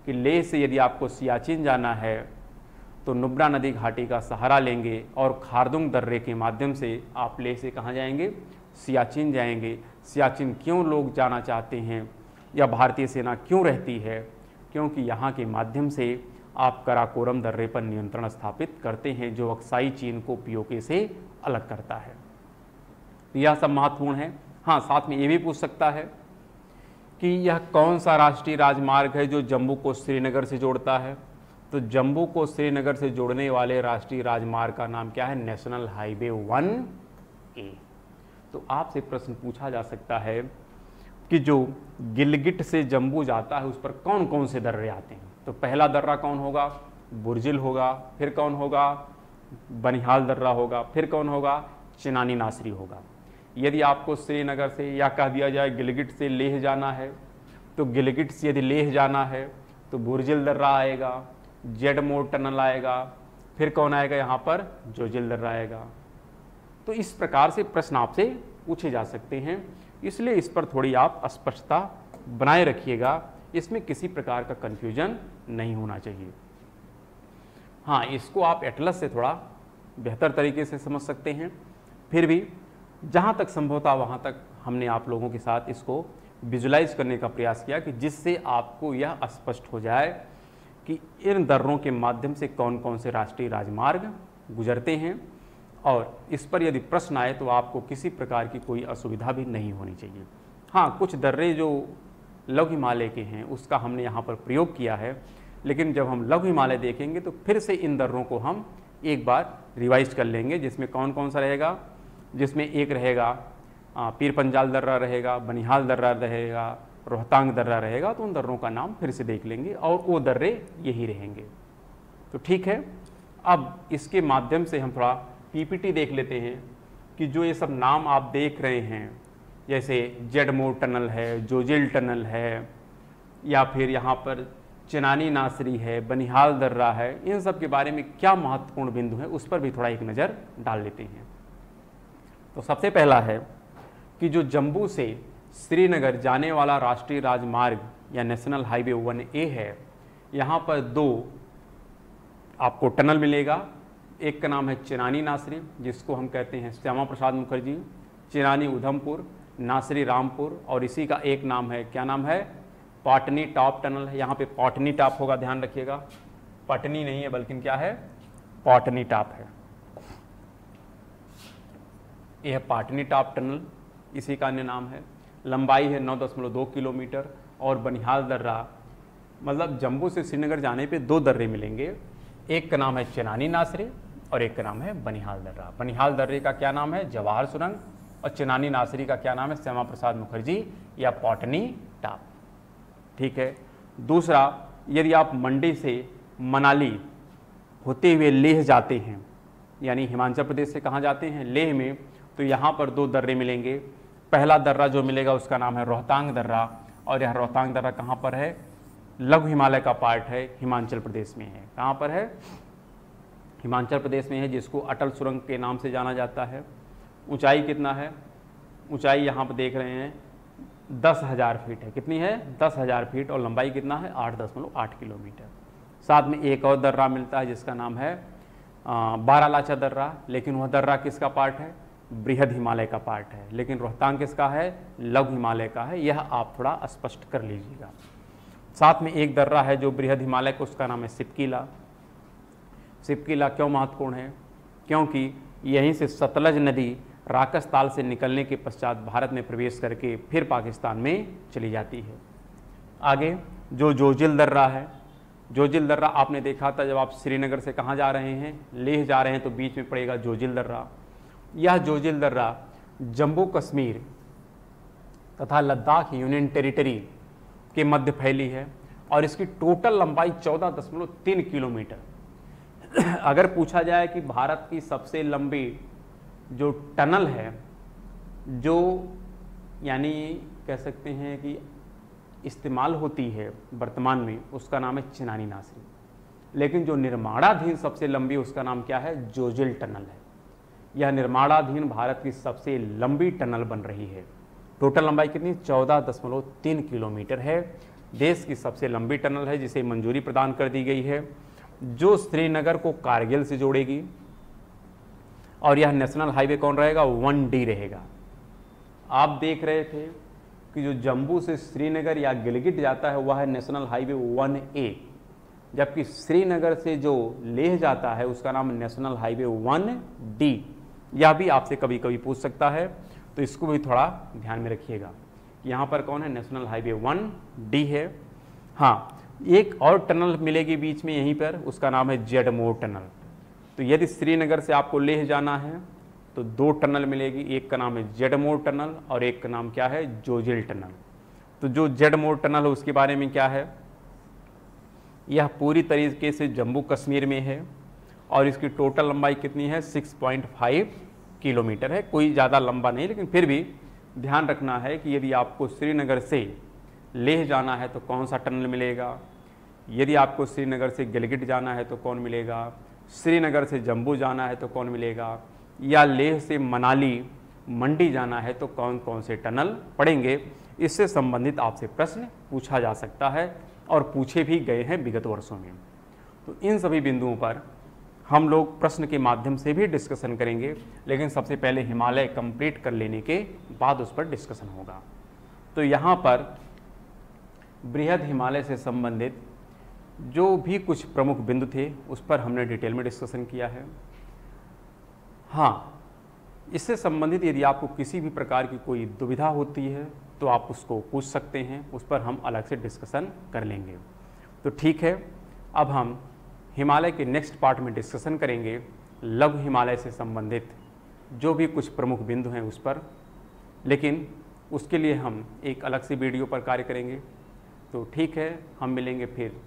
कि लेह से यदि आपको सियाचिन जाना है तो नुब्रा नदी घाटी का सहारा लेंगे और खारदुंग दर्रे के माध्यम से आप लेह से कहाँ जाएंगे, सियाचिन जाएंगे। सियाचिन क्यों लोग जाना चाहते हैं या भारतीय सेना क्यों रहती है, क्योंकि यहाँ के माध्यम से आप कराकोरम दर्रे पर नियंत्रण स्थापित करते हैं, जो अक्साई चीन को पीओके से अलग करता है। तो यह सब महत्वपूर्ण है। हाँ, साथ में ये भी पूछ सकता है कि यह कौन सा राष्ट्रीय राजमार्ग है जो जम्मू को श्रीनगर से जोड़ता है। तो जम्मू को श्रीनगर से जोड़ने वाले राष्ट्रीय राजमार्ग का नाम क्या है, नेशनल हाईवे 1A। तो आपसे प्रश्न पूछा जा सकता है कि जो गिलगिट से जम्मू जाता है उस पर कौन कौन से दर्रे आते हैं। तो पहला दर्रा कौन होगा, बुर्जिल होगा, फिर कौन होगा, बनिहाल दर्रा होगा, फिर कौन होगा, चनानी नासरी होगा। यदि आपको श्रीनगर से या कह दिया जाए गिलगिट से लेह जाना है, तो गिलगिट से यदि लेह जाना है तो बुर्जिल दर्रा आएगा, जेड मोड़ टनल आएगा, फिर कौन आएगा यहाँ पर, जोजिल दर्रा आएगा। तो इस प्रकार से प्रश्न आपसे पूछे जा सकते हैं, इसलिए इस पर थोड़ी आप स्पष्टता बनाए रखिएगा, इसमें किसी प्रकार का कन्फ्यूजन नहीं होना चाहिए। हाँ, इसको आप एटलस से थोड़ा बेहतर तरीके से समझ सकते हैं। फिर भी जहाँ तक संभव था वहाँ तक हमने आप लोगों के साथ इसको विजुलाइज करने का प्रयास किया कि जिससे आपको यह स्पष्ट हो जाए कि इन दर्रों के माध्यम से कौन कौन से राष्ट्रीय राजमार्ग गुजरते हैं, और इस पर यदि प्रश्न आए तो आपको किसी प्रकार की कोई असुविधा भी नहीं होनी चाहिए। हाँ, कुछ दर्रे जो लघु हिमालय के हैं उसका हमने यहाँ पर प्रयोग किया है, लेकिन जब हम लघु हिमालय देखेंगे तो फिर से इन दर्रों को हम एक बार रिवाइज कर लेंगे, जिसमें कौन कौन सा रहेगा। जिसमें एक रहेगा पीर पंजाल दर्रा रहेगा, बनिहाल दर्रा रहेगा, रोहतांग दर्रा रहेगा। तो उन दर्रों का नाम फिर से देख लेंगे और वो दर्रे यही रहेंगे। तो ठीक है, अब इसके माध्यम से हम थोड़ा पीपीटी देख लेते हैं कि जो ये सब नाम आप देख रहे हैं, जैसे जेडमोर टनल है, जोजिल टनल है, या फिर यहाँ पर चिनानी नासरी है, बनिहाल दर्रा है, इन सब के बारे में क्या महत्वपूर्ण बिंदु है उस पर भी थोड़ा एक नज़र डाल लेते हैं। तो सबसे पहला है कि जो जम्मू से श्रीनगर जाने वाला राष्ट्रीय राजमार्ग या नेशनल हाईवे 1A है, यहाँ पर दो आपको टनल मिलेगा। एक का नाम है चिनानी नासरी, जिसको हम कहते हैं श्यामा प्रसाद मुखर्जी, चिनानी उधमपुर, नासरी रामपुर, और इसी का एक नाम है, क्या नाम है, पाटनी टॉप टनल है। यहाँ पे पाटनी टॉप होगा, ध्यान रखिएगा, पटनी नहीं है बल्कि क्या है, पाटनी टॉप है। यह पाटनी टॉप टनल, इसी का अन्य नाम है। लंबाई है 9.2 किलोमीटर। और बनिहाल दर्रा, मतलब जम्मू से श्रीनगर जाने पे दो दर्रे मिलेंगे, एक का नाम है चिनानी नासरी और एक का नाम है बनिहाल दर्रा। बनिहाल दर्रे का क्या नाम है, जवाहर सुरंग, और चिनानी नासरी का क्या नाम है, श्यामा प्रसाद मुखर्जी या पाटनी टॉप। ठीक है। दूसरा, यदि आप मंडी से मनाली होते हुए लेह जाते हैं, यानी हिमाचल प्रदेश से कहाँ जाते हैं, लेह में, तो यहाँ पर दो दर्रे मिलेंगे। पहला दर्रा जो मिलेगा उसका नाम है रोहतांग दर्रा, और यह रोहतांग दर्रा कहाँ पर है, लघु हिमालय का पार्ट है, हिमाचल प्रदेश में है। कहाँ पर है, हिमाचल प्रदेश में है, जिसको अटल सुरंग के नाम से जाना जाता है। ऊंचाई कितना है, ऊंचाई यहाँ पर देख रहे हैं 10,000 फीट है। कितनी है, 10,000 फीट, और लंबाई कितना है, 8.8 किलोमीटर। साथ में एक और दर्रा मिलता है जिसका नाम है बारालाचा दर्रा, लेकिन वह दर्रा किसका पार्ट है, बृहद हिमालय का पार्ट है। लेकिन रोहतांग किसका है, लघु हिमालय का है। यह आप थोड़ा स्पष्ट कर लीजिएगा। साथ में एक दर्रा है जो बृहद हिमालय का, उसका नाम है सिपकीला। सिपकीला क्यों महत्वपूर्ण है, क्योंकि यहीं से सतलज नदी राकस ताल से निकलने के पश्चात भारत में प्रवेश करके फिर पाकिस्तान में चली जाती है। आगे जो जोजिल दर्रा है, जोजिल दर्रा आपने देखा था जब आप श्रीनगर से कहाँ जा रहे हैं, लेह जा रहे हैं, तो बीच में पड़ेगा जोजिल दर्रा। यह जोजिल दर्रा जम्मू कश्मीर तथा लद्दाख यूनियन टेरिटरी के मध्य फैली है, और इसकी टोटल लंबाई 14.3 किलोमीटर। अगर पूछा जाए कि भारत की सबसे लंबी जो टनल है, जो यानी कह सकते हैं कि इस्तेमाल होती है वर्तमान में, उसका नाम है चिनानी नासरी। लेकिन जो निर्माणाधीन सबसे लंबी, उसका नाम क्या है, जोजिल टनल है। यह निर्माणाधीन भारत की सबसे लंबी टनल बन रही है। टोटल लंबाई कितनी, 14.3 किलोमीटर है। देश की सबसे लंबी टनल है जिसे मंजूरी प्रदान कर दी गई है, जो श्रीनगर को कारगिल से जोड़ेगी। और यह नेशनल हाईवे कौन रहेगा, 1D रहेगा। आप देख रहे थे कि जो जम्मू से श्रीनगर या गिलगित जाता है वह है नेशनल हाईवे 1A, जबकि श्रीनगर से जो लेह जाता है उसका नाम नेशनल हाईवे 1D। यह भी आपसे कभी कभी पूछ सकता है, तो इसको भी थोड़ा ध्यान में रखिएगा। यहाँ पर कौन है, नेशनल हाईवे 1D है। हाँ, एक और टनल मिलेगी बीच में यहीं पर, उसका नाम है जेडमोर टनल। तो यदि श्रीनगर से आपको लेह जाना है तो दो टनल मिलेगी, एक का नाम है जेडमोर टनल और एक का नाम क्या है, जोजिल टनल। तो जो जेडमोर टनल है उसके बारे में क्या है, यह पूरी तरीके से जम्मू कश्मीर में है, और इसकी टोटल लंबाई कितनी है, 6.5 किलोमीटर है। कोई ज़्यादा लंबा नहीं, लेकिन फिर भी ध्यान रखना है कि यदि आपको श्रीनगर से लेह जाना है तो कौन सा टनल मिलेगा, यदि आपको श्रीनगर से गिलगित जाना है तो कौन मिलेगा, श्रीनगर से जम्मू जाना है तो कौन मिलेगा, या लेह से मनाली मंडी जाना है तो कौन कौन से टनल पड़ेंगे। इससे संबंधित आपसे प्रश्न पूछा जा सकता है और पूछे भी गए हैं विगत वर्षों में। तो इन सभी बिंदुओं पर हम लोग प्रश्न के माध्यम से भी डिस्कशन करेंगे, लेकिन सबसे पहले हिमालय कंप्लीट कर लेने के बाद उस पर डिस्कशन होगा। तो यहाँ पर बृहद हिमालय से संबंधित जो भी कुछ प्रमुख बिंदु थे उस पर हमने डिटेल में डिस्कशन किया है। हाँ, इससे संबंधित यदि आपको किसी भी प्रकार की कोई दुविधा होती है तो आप उसको पूछ सकते हैं, उस पर हम अलग से डिस्कशन कर लेंगे। तो ठीक है, अब हम हिमालय के नेक्स्ट पार्ट में डिस्कशन करेंगे लघु हिमालय से संबंधित जो भी कुछ प्रमुख बिंदु हैं उस पर, लेकिन उसके लिए हम एक अलग से वीडियो पर कार्य करेंगे। तो ठीक है, हम मिलेंगे फिर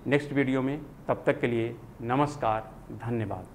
नेक्स्ट वीडियो में। तब तक के लिए नमस्कार, धन्यवाद।